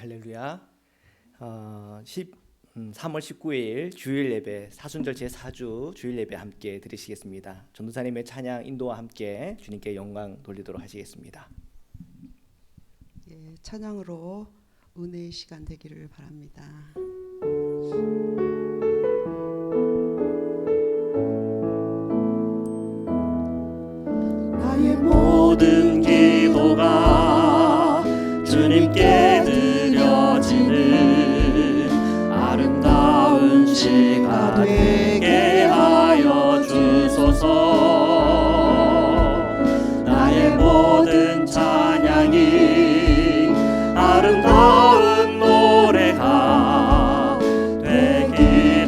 할렐루야. 3월 19일 주일 예배 사순절 제4주 주일 예배 함께 드리시겠습니다. 전도사님의 찬양 인도와 함께 주님께 영광 돌리도록 하시겠습니다. 예, 찬양으로 은혜의 시간 되기를 바랍니다. 나의 모든 기도가 주님께 드려지는 아름다운 시가 되게 하여 주소서. 나의 모든 찬양이 아름다운 노래가 되기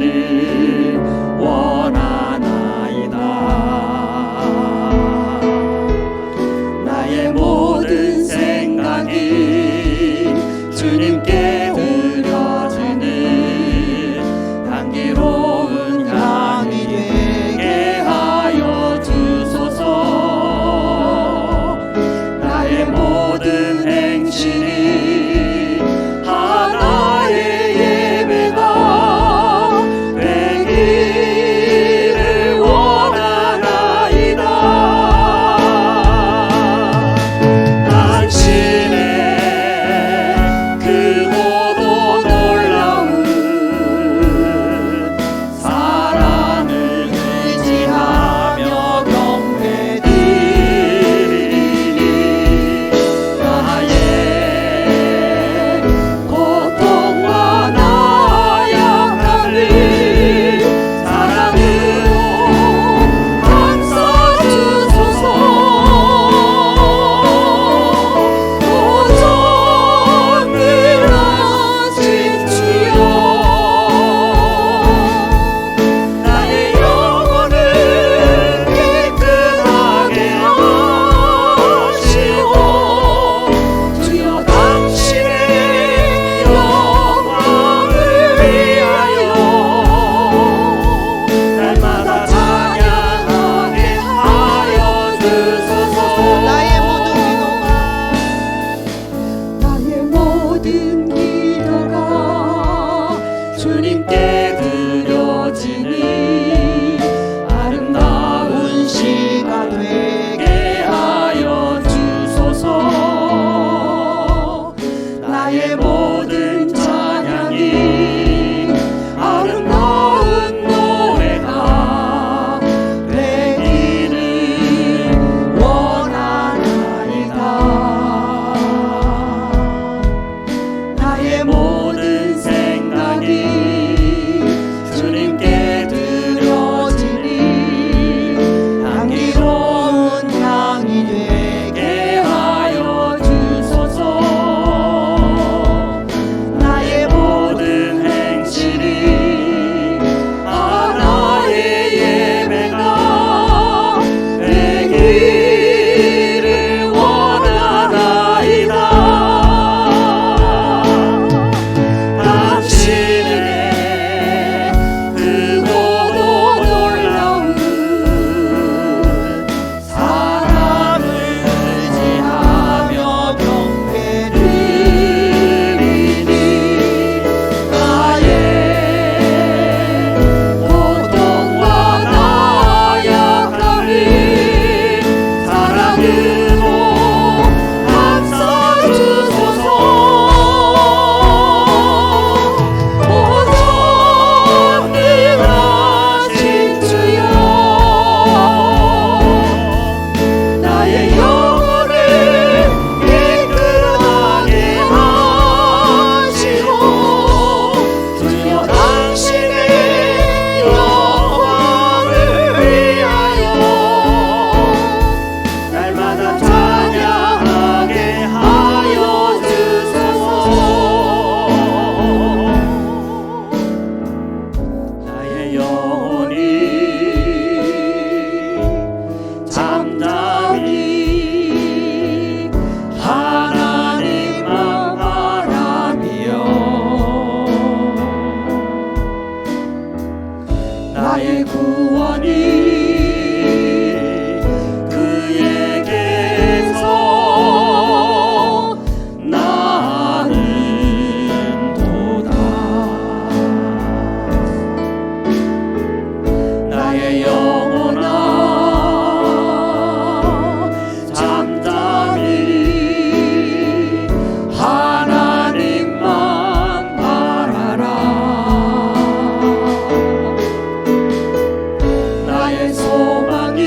소망이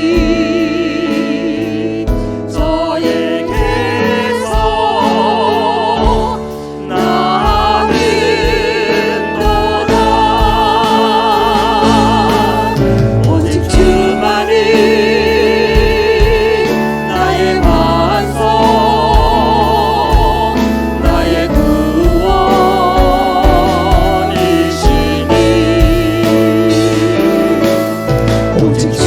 저에게서 나는도다. 오직 주만이 나의 완성, 나의 구원이시니. 오직 주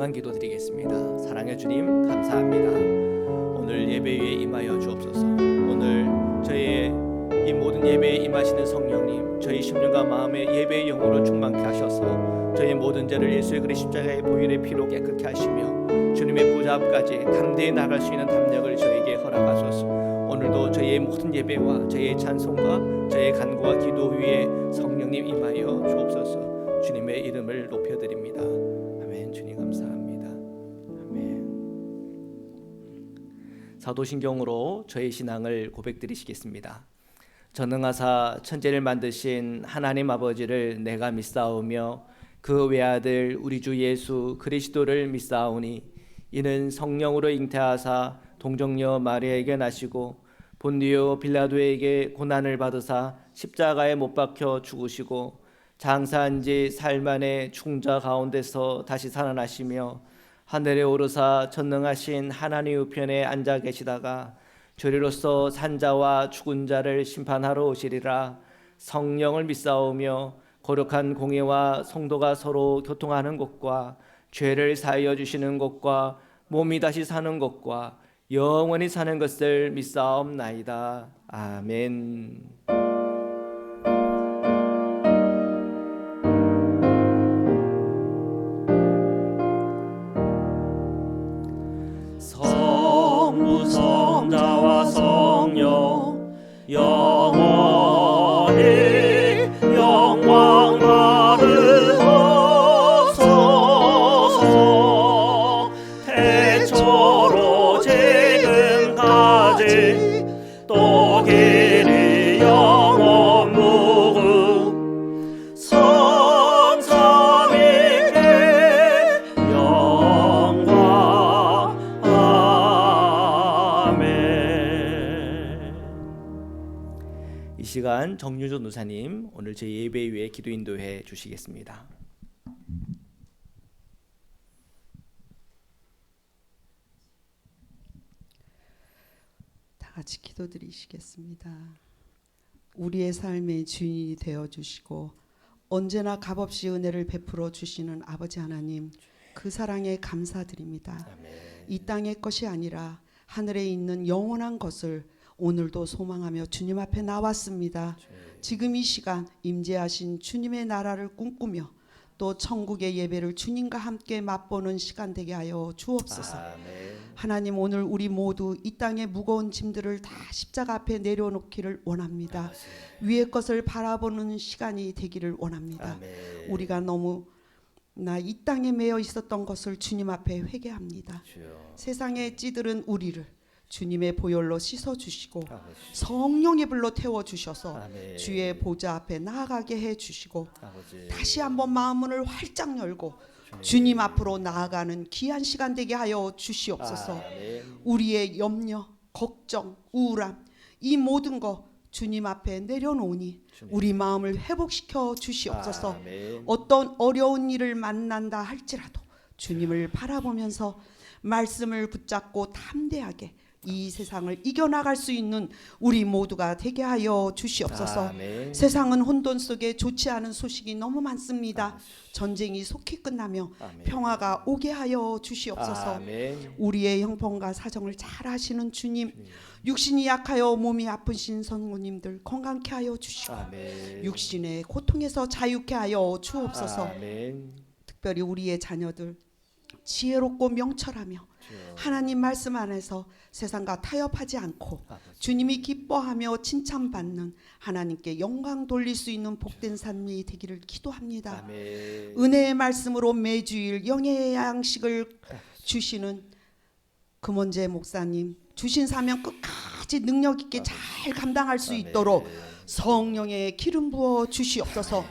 영광 기도드리겠습니다. 사랑의 주님 감사합니다. 오늘 예배 위에 임하여 주옵소서. 오늘 저희의 이 모든 예배에 임하시는 성령님, 저희 심령과 마음의 예배의 영으로 충만케 하셔서 저희 모든 죄를 예수의 그리스도 십자가의 보혈의 피로 깨끗게 하시며 주님의 보좌 앞까지 담대히 나갈 수 있는 담력을 저에게 허락하소서. 오늘도 저희의 모든 예배와 저희의 찬송과 저희의 간구와 기도 위에 성령님 임하여 주옵소서. 주님의 이름을 높여드립니다. 아멘. 주님 감사합니다. 아멘. 사도신경으로 저의 신앙을 고백드리시겠습니다. 전능하사 천지를 만드신 하나님 아버지를 내가 믿사오며 그 외아들 우리 주 예수 그리스도를 믿사오니 이는 성령으로 잉태하사 동정녀 마리아에게 나시고 본디오 빌라도에게 고난을 받으사 십자가에 못 박혀 죽으시고 장사한 지 사흘 만에 죽은 자 가운데서 다시 살아나시며 하늘에 오르사 전능하신 하나님 우편에 앉아 계시다가 저리로서 산자와 죽은 자를 심판하러 오시리라. 성령을 믿사오며 거룩한 공회와 성도가 서로 교통하는 것과 죄를 사하여 주시는 것과 몸이 다시 사는 것과 영원히 사는 것을 믿사옵나이다. 아멘. 성부 성자와 성령 영원히 영광 받으옵소서. 태초로 지금까지 또 길이 영원 무궁 성삼위께 영광. 아멘. 이 시간 정유조 누사님 오늘 제 예배 위에 기도 인도해 주시겠습니다. 다 같이 기도드리시겠습니다. 우리의 삶의 주인이 되어 주시고 언제나 값없이 은혜를 베풀어 주시는 아버지 하나님, 그 사랑에 감사드립니다. 아멘. 이 땅의 것이 아니라 하늘에 있는 영원한 것을 오늘도 소망하며 주님 앞에 나왔습니다. 지금 이 시간 임재하신 주님의 나라를 꿈꾸며 또 천국의 예배를 주님과 함께 맛보는 시간 되게 하여 주옵소서. 아멘. 하나님, 오늘 우리 모두 이 땅의 무거운 짐들을 다 십자가 앞에 내려놓기를 원합니다. 위의 것을 바라보는 시간이 되기를 원합니다. 아멘. 우리가 너무 이 땅에 매여 있었던 것을 주님 앞에 회개합니다. 주여. 세상의 찌들은 우리를 주님의 보혈로 씻어주시고 아버지. 성령의 불로 태워주셔서 아멘. 주의 보좌 앞에 나아가게 해주시고 아버지. 다시 한번 마음문을 활짝 열고 주님 앞으로 나아가는 귀한 시간 되게 하여 주시옵소서. 아멘. 우리의 염려, 걱정, 우울함 이 모든 거 주님 앞에 내려놓으니 주님. 우리 마음을 회복시켜 주시옵소서. 아멘. 어떤 어려운 일을 만난다 할지라도 주님을 바라보면서 말씀을 붙잡고 담대하게 이 세상을 이겨나갈 수 있는 우리 모두가 되게 하여 주시옵소서. 아멘. 세상은 혼돈 속에 좋지 않은 소식이 너무 많습니다. 전쟁이 속히 끝나며 아멘. 평화가 오게 하여 주시옵소서. 아멘. 우리의 형편과 사정을 잘 아시는 주님, 육신이 약하여 몸이 아프신 성도님들 건강케 하여 주시고 아멘. 육신의 고통에서 자유케 하여 주옵소서. 아멘. 특별히 우리의 자녀들 지혜롭고 명철하며 하나님 말씀 안에서 세상과 타협하지 않고 주님이 기뻐하며 칭찬받는 하나님께 영광 돌릴 수 있는 복된 삶이 되기를 기도합니다. 아멘. 은혜의 말씀으로 매주일 영의 양식을 주시는 금원재 목사님, 주신 사명 끝까지 능력 있게 잘 감당할 수 있도록 성령의 기름 부어 주시옵소서.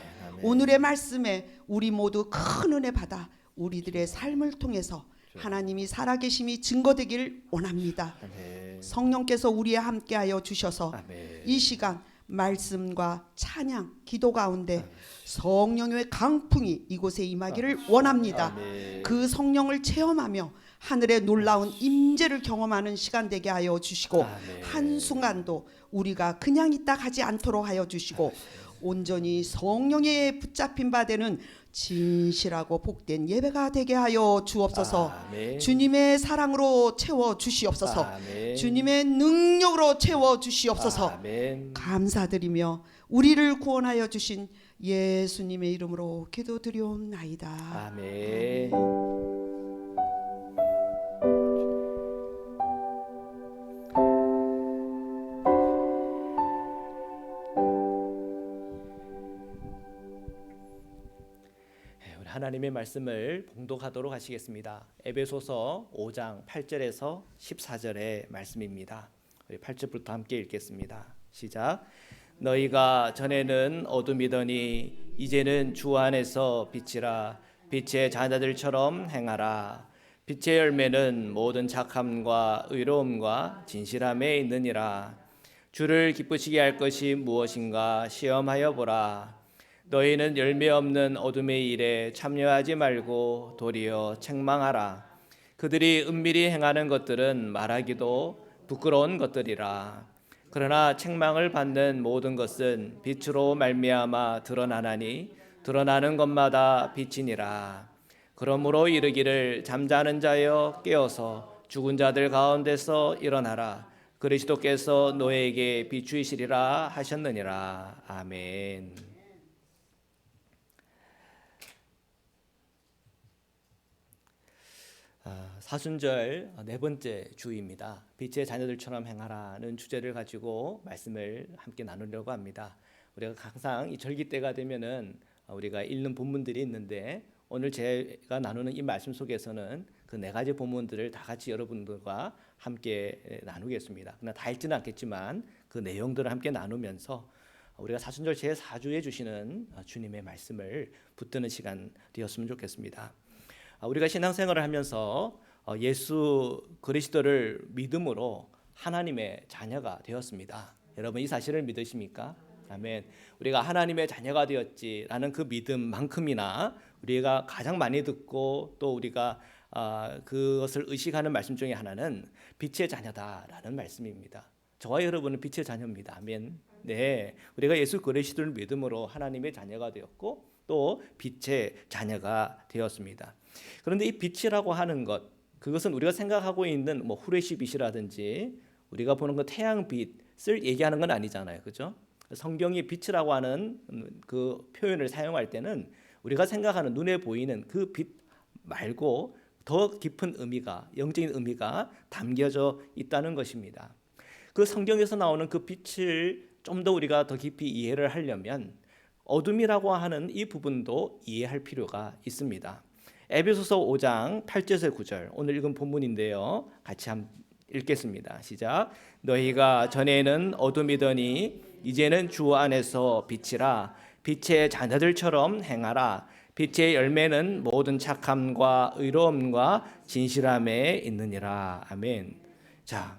오늘의 말씀에 우리 모두 큰 은혜 받아 우리들의 삶을 통해서 하나님이 살아계심이 증거되기를 원합니다. 아멘. 성령께서 우리와 함께하여 주셔서 아멘. 이 시간 말씀과 찬양, 기도 가운데 성령의 강풍이 이곳에 임하기를 원합니다. 아멘. 그 성령을 체험하며 하늘의 놀라운 임재를 경험하는 시간 되게 하여 주시고 아멘. 한순간도 우리가 그냥 있다 가지 않도록 하여 주시고 온전히 성령에 붙잡힌 바 되는 진실하고 복된 예배가 되게 하여 주옵소서. 아멘. 주님의 사랑으로 채워 주시옵소서. 아멘. 주님의 능력으로 채워 주시옵소서. 아멘. 감사드리며 우리를 구원하여 주신 예수님의 이름으로 기도드리옵나이다. 아멘. 우리 하나님의 말씀을 봉독하도록 하시겠습니다. 에베소서 5장 8절에서 14절의 말씀입니다. 우리 8절부터 함께 읽겠습니다. 시작. 너희가 전에는 어둠이더니 이제는 주 안에서 빛이라. 빛의 자녀들처럼 행하라. 빛의 열매는 모든 착함과 의로움과 진실함에 있느니라. 주를 기쁘시게 할 것이 무엇인가 시험하여 보라. 너희는 열매 없는 어둠의 일에 참여하지 말고 도리어 책망하라. 그들이 은밀히 행하는 것들은 말하기도 부끄러운 것들이라. 그러나 책망을 받는 모든 것은 빛으로 말미암아 드러나나니 드러나는 것마다 빛이니라. 그러므로 이르기를 잠자는 자여 깨어서 죽은 자들 가운데서 일어나라. 그리스도께서 너에게 비추이시리라 하셨느니라. 아멘. 사순절 네 번째 주입니다. 빛의 자녀들처럼 행하라는 주제를 가지고 말씀을 함께 나누려고 합니다. 우리가 항상 이 절기 때가 되면은 우리가 읽는 본문들이 있는데 오늘 제가 나누는 이 말씀 속에서는 그 네 가지 본문들을 다 같이 여러분들과 함께 나누겠습니다. 그러나 다 읽지는 않겠지만 그 내용들을 함께 나누면서 우리가 사순절 제4주에 주시는 주님의 말씀을 붙드는 시간 되었으면 좋겠습니다. 우리가 신앙생활을 하면서 예수 그리스도를 믿음으로 하나님의 자녀가 되었습니다. 여러분 이 사실을 믿으십니까? 아멘. 우리가 하나님의 자녀가 되었지라는 그 믿음만큼이나 우리가 가장 많이 듣고 또 우리가 그것을 의식하는 말씀 중에 하나는 빛의 자녀다라는 말씀입니다. 저와 여러분은 빛의 자녀입니다. 아멘. 네, 우리가 예수 그리스도를 믿음으로 하나님의 자녀가 되었고 또 빛의 자녀가 되었습니다. 그런데 이 빛이라고 하는 것, 그것은 우리가 생각하고 있는 뭐 후레쉬 빛이라든지 우리가 보는 그 태양빛을 얘기하는 건 아니잖아요, 그렇죠? 성경이 빛이라고 하는 그 표현을 사용할 때는 우리가 생각하는 눈에 보이는 그 빛 말고 더 깊은 의미가, 영적인 의미가 담겨져 있다는 것입니다. 그 성경에서 나오는 그 빛을 좀 더 우리가 더 깊이 이해를 하려면 어둠이라고 하는 이 부분도 이해할 필요가 있습니다. 에베소서 5장 8절에서 9절 오늘 읽은 본문인데요. 같이 한번 읽겠습니다. 시작. 너희가 전에는 어둠이더니 이제는 주 안에서 빛이라. 빛의 자녀들처럼 행하라. 빛의 열매는 모든 착함과 의로움과 진실함에 있느니라. 아멘. 자,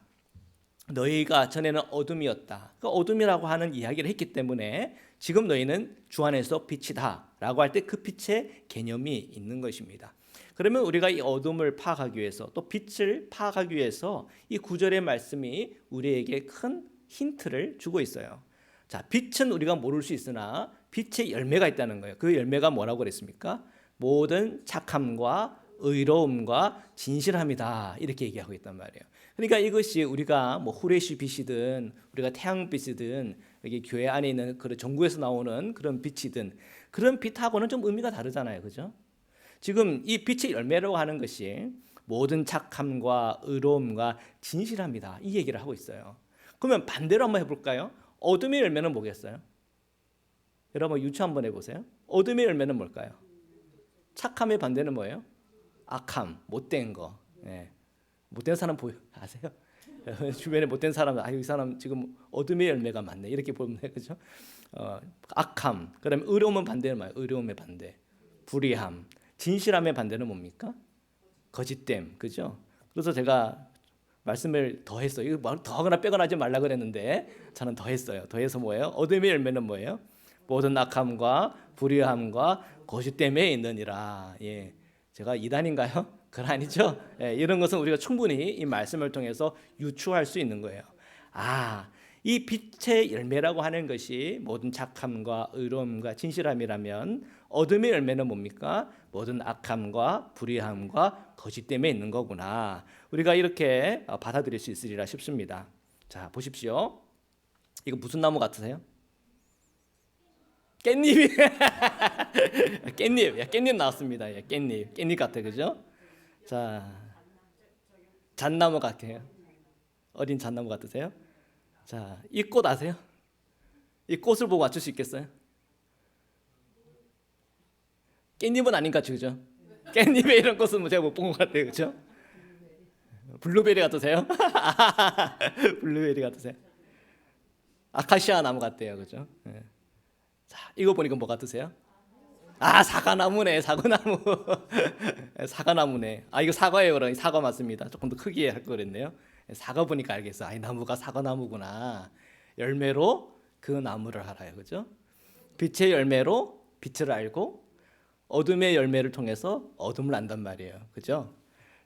너희가 전에는 어둠이었다. 그 어둠이라고 하는 이야기를 했기 때문에 지금 너희는 주 안에서 빛이다 라고 할 때 그 빛의 개념이 있는 것입니다. 그러면 우리가 이 어둠을 파악하기 위해서 또 빛을 파악하기 위해서 이 구절의 말씀이 우리에게 큰 힌트를 주고 있어요. 자, 빛은 우리가 모를 수 있으나 빛의 열매가 있다는 거예요. 그 열매가 뭐라고 그랬습니까? 모든 착함과 의로움과 진실함이다 이렇게 얘기하고 있단 말이에요. 그러니까 이것이 우리가 뭐 후레쉬 빛이든 우리가 태양빛이든 여기 교회 안에 있는 그런 전구에서 나오는 그런 빛이든 그런 빛하고는 좀 의미가 다르잖아요, 그죠? 지금 이 빛의 열매라고 하는 것이 모든 착함과 의로움과 진실함이다 이 얘기를 하고 있어요. 그러면 반대로 한번 해볼까요? 어둠의 열매는 뭐겠어요? 여러분 유추 한번 해보세요. 어둠의 열매는 뭘까요? 착함의 반대는 뭐예요? 악함, 못된 거. 예. 못된 사람 아세요? 주변에 못된 사람, 이 사람 지금 어둠의 열매가 많네 이렇게 보면 그죠? 악함. 그다음에 의로움은 반대는 뭐예요? 의로움의 반대. 불의함. 진실함의 반대는 뭡니까? 거짓됨, 그죠? 그래서 제가 말씀을 더했어요. 이거 더하거나 빼거나 하지 말라 그랬는데 저는 더했어요. 더해서 뭐예요? 어둠의 열매는 뭐예요? 모든 악함과 불의함과 거짓됨에 있느니라. 예, 제가 이단인가요? 그건 아니죠. 예, 이런 것은 우리가 충분히 이 말씀을 통해서 유추할 수 있는 거예요. 이 빛의 열매라고 하는 것이 모든 착함과 의로움과 진실함이라면 어둠의 열매는 뭡니까? 모든 악함과 불의함과 거짓됨에 있는 거구나. 우리가 이렇게 받아들일 수 있으리라 싶습니다. 자, 보십시오. 이거 무슨 나무 같으세요? 깻잎이 깻잎, 깻잎 나왔습니다. 깻잎 같아, 그죠? 자, 잣나무 같아요. 어린 잣나무 같으세요? 자, 이 꽃 아세요? 이 꽃을 보고 맞출 수 있겠어요? 깻잎은 아닌 것 같죠, 그죠? 깻잎에 이런 꽃은 뭐 제가 못 본 것 같아요, 그죠? 블루베리 같으세요? 블루베리 같으세요? 아카시아 나무 같대요, 그죠? 네. 자, 이거 보니까 뭐 같으세요? 아, 사과나무네, 사과나무. 사과나무네. 아, 이거 사과예요, 그럼 사과 맞습니다. 조금 더 크게 할 거랬네요. 사과 보니까 알겠어. 아, 이 나무가 사과나무구나. 열매로 그 나무를 알아요, 그죠? 빛의 열매로 빛을 알고 어둠의 열매를 통해서 어둠을 안단 말이에요, 그죠?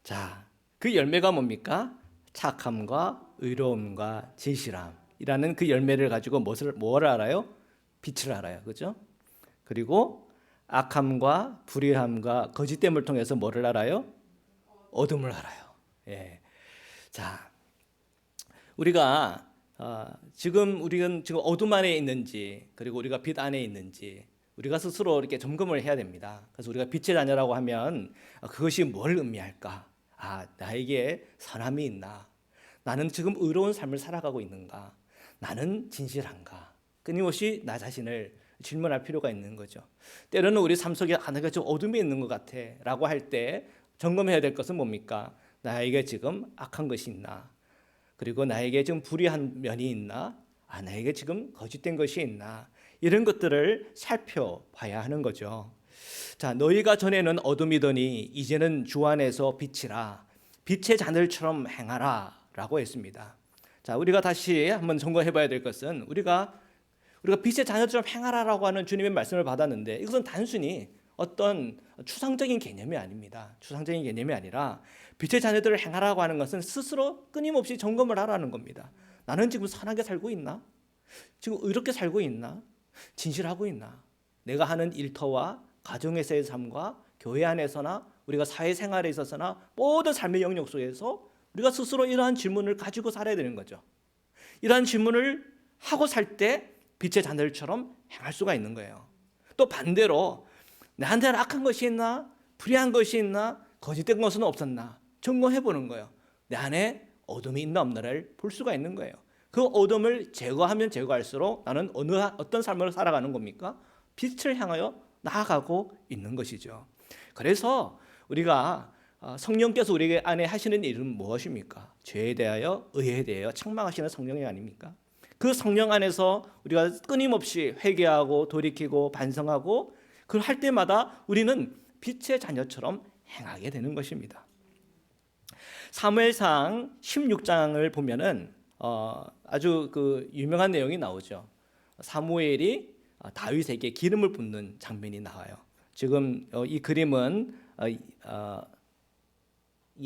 자, 그 열매가 뭡니까? 착함과 의로움과 진실함이라는 그 열매를 가지고 뭐를 알아요? 빛을 알아요, 그죠? 그리고 악함과 불의함과 거짓됨을 통해서 뭐를 알아요? 어둠을 알아요. 예. 자, 우리가 우리는 지금 어둠 안에 있는지, 그리고 우리가 빛 안에 있는지 우리가 스스로 이렇게 점검을 해야 됩니다. 그래서 우리가 빛의 자녀라고 하면 그것이 뭘 의미할까? 아, 나에게 선함이 있나? 나는 지금 의로운 삶을 살아가고 있는가? 나는 진실한가? 끊임없이 나 자신을 질문할 필요가 있는 거죠. 때로는 우리 삶 속에 내가 좀 어둠이 있는 것 같아 라고 할 때 점검해야 될 것은 뭡니까? 나에게 지금 악한 것이 있나? 그리고 나에게 지금 불의한 면이 있나? 아, 나에게 지금 거짓된 것이 있나? 이런 것들을 살펴봐야 하는 거죠. 자, 너희가 전에는 어둠이더니 이제는 주 안에서 빛이라. 빛의 자녀들처럼 행하라 라고 했습니다. 자, 우리가 다시 한번 점검해 봐야 될 것은 우리가 빛의 자녀처럼 행하라라고 하는 주님의 말씀을 받았는데 이것은 단순히 어떤 추상적인 개념이 아닙니다. 추상적인 개념이 아니라 빛의 자녀들을 행하라고 하는 것은 스스로 끊임없이 점검을 하라는 겁니다. 나는 지금 선하게 살고 있나? 지금 의롭게 살고 있나? 진실하고 있나? 내가 하는 일터와 가정에서의 삶과 교회 안에서나 우리가 사회생활에 있어서나 모든 삶의 영역 속에서 우리가 스스로 이러한 질문을 가지고 살아야 되는 거죠. 이러한 질문을 하고 살 때 빛의 자녀들처럼 행할 수가 있는 거예요. 또 반대로 나한테는 악한 것이 있나? 불의한 것이 있나? 거짓된 것은 없었나? 점검해 보는 거예요. 내 안에 어둠이 있나 없나를 볼 수가 있는 거예요. 그 어둠을 제거하면 제거할수록 나는 어떤 삶을 살아가는 겁니까? 빛을 향하여 나아가고 있는 것이죠. 그래서 우리가 성령께서 우리 안에 하시는 일은 무엇입니까? 죄에 대하여 의에 대하여 책망하시는 성령이 아닙니까? 그 성령 안에서 우리가 끊임없이 회개하고 돌이키고 반성하고 그걸 할 때마다 우리는 빛의 자녀처럼 행하게 되는 것입니다. 사무엘상 16장을 보면은 아주 그 유명한 내용이 나오죠. 사무엘이 다윗에게 기름을 붓는 장면이 나와요. 지금 이 그림은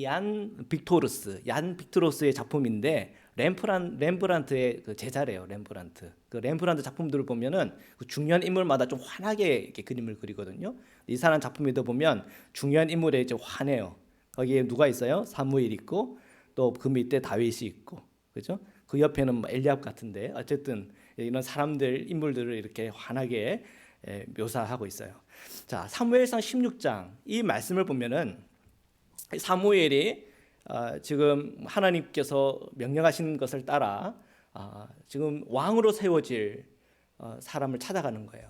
얀 빅토르스의 작품인데 렘브란트의 그 제자래요. 렘브란트. 그 렘브란트 작품들을 보면은 그 중요한 인물마다 좀 환하게 이렇게 그림을 그리거든요. 이 사람 작품에도 보면 중요한 인물에 좀 환해요. 거기에 누가 있어요? 사무엘 있고 또 그 밑에 다윗이 있고, 그죠? 그 옆에는 뭐 엘리압 같은데 어쨌든 이런 사람들 인물들을 이렇게 환하게 묘사하고 있어요. 자, 사무엘상 16장 이 말씀을 보면은 사무엘이 지금 하나님께서 명령하신 것을 따라 지금 왕으로 세워질 사람을 찾아가는 거예요.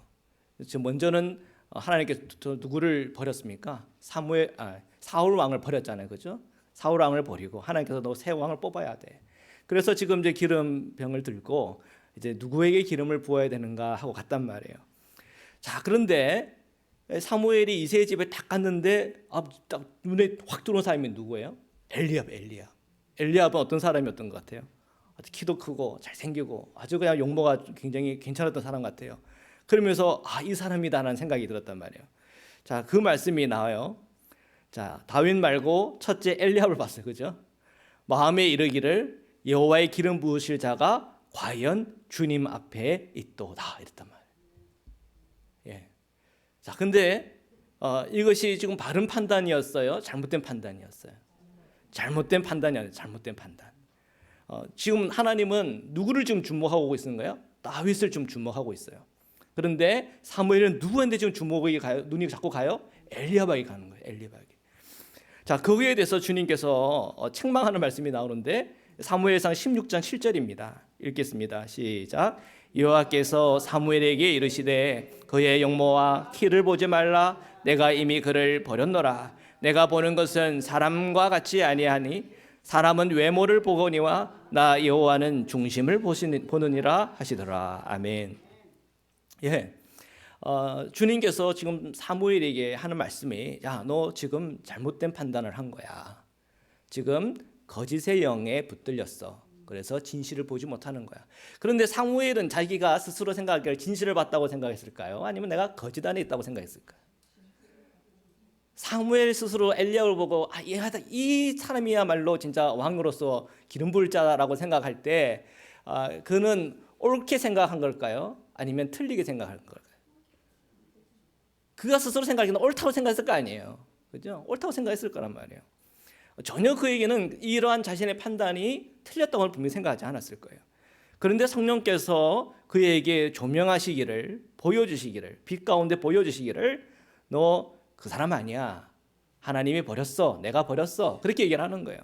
지금 먼저는 하나님께서 누구를 버렸습니까? 사울 왕을 버렸잖아요, 그죠? 사울 왕을 버리고 하나님께서 너 새 왕을 뽑아야 돼. 그래서 지금 이제 기름병을 들고 이제 누구에게 기름을 부어야 되는가 하고 갔단 말이에요. 자, 그런데 사무엘이 이새의 집에 딱 갔는데 딱 눈에 확 들어온 사람이 누구예요? 엘리압은 어떤 사람이었던 것 같아요? 아주 키도 크고 잘생기고 아주 그냥 용모가 굉장히 괜찮았던 사람 같아요. 그러면서 이 사람이다라는 생각이 들었단 말이에요. 자, 그 말씀이 나와요. 자, 다윗 말고 첫째 엘리압을 봤어요, 그죠? 마음에 이르기를 여호와의 기름 부으실 자가 과연 주님 앞에 있도다 이랬단 말이에요. 예. 자, 근데 이것이 지금 바른 판단이었어요? 잘못된 판단이었어요? 잘못된 판단이 아니에요. 잘못된 판단. 지금 하나님은 누구를 지금 주목하고 있는가요? 다윗을 좀 주목하고 있어요. 그런데 사무엘은 누구한테 지금 주목이 가요? 눈이 자꾸 가요? 엘리야에게 가는 거예요. 엘리야에게. 자, 그거에 대해서 주님께서 책망하는 말씀이 나오는데 사무엘상 16장 7절입니다. 읽겠습니다. 시작. 여호와께서 사무엘에게 이르시되 그의 용모와 키를 보지 말라. 내가 이미 그를 버렸노라. 내가 보는 것은 사람과 같이 아니하니 사람은 외모를 보거니와 나 여호와는 중심을 보느니라 하시더라. 아멘. 예. 주님께서 지금 사무엘에게 하는 말씀이 야, 너 지금 잘못된 판단을 한 거야. 지금 거짓의 영에 붙들렸어. 그래서 진실을 보지 못하는 거야. 그런데 사무엘은 자기가 스스로 생각하기를 진실을 봤다고 생각했을까요? 아니면 내가 거짓 안에 있다고 생각했을까요? 사무엘 스스로 엘리야를 보고 이 사람이야말로 진짜 왕으로서 기름 부을 자라고 생각할 때 그는 옳게 생각한 걸까요? 아니면 틀리게 생각한 걸까요? 그가 스스로 생각하기는 옳다고 생각했을 거 아니에요. 그죠? 옳다고 생각했을 거란 말이에요. 전혀 그에게는 이러한 자신의 판단이 틀렸다고 걸 분명히 생각하지 않았을 거예요. 그런데 성령께서 그에게 조명하시기를, 보여주시기를, 빛 가운데 보여주시기를 너 그 사람 아니야. 하나님이 버렸어. 내가 버렸어. 그렇게 얘기를 하는 거예요.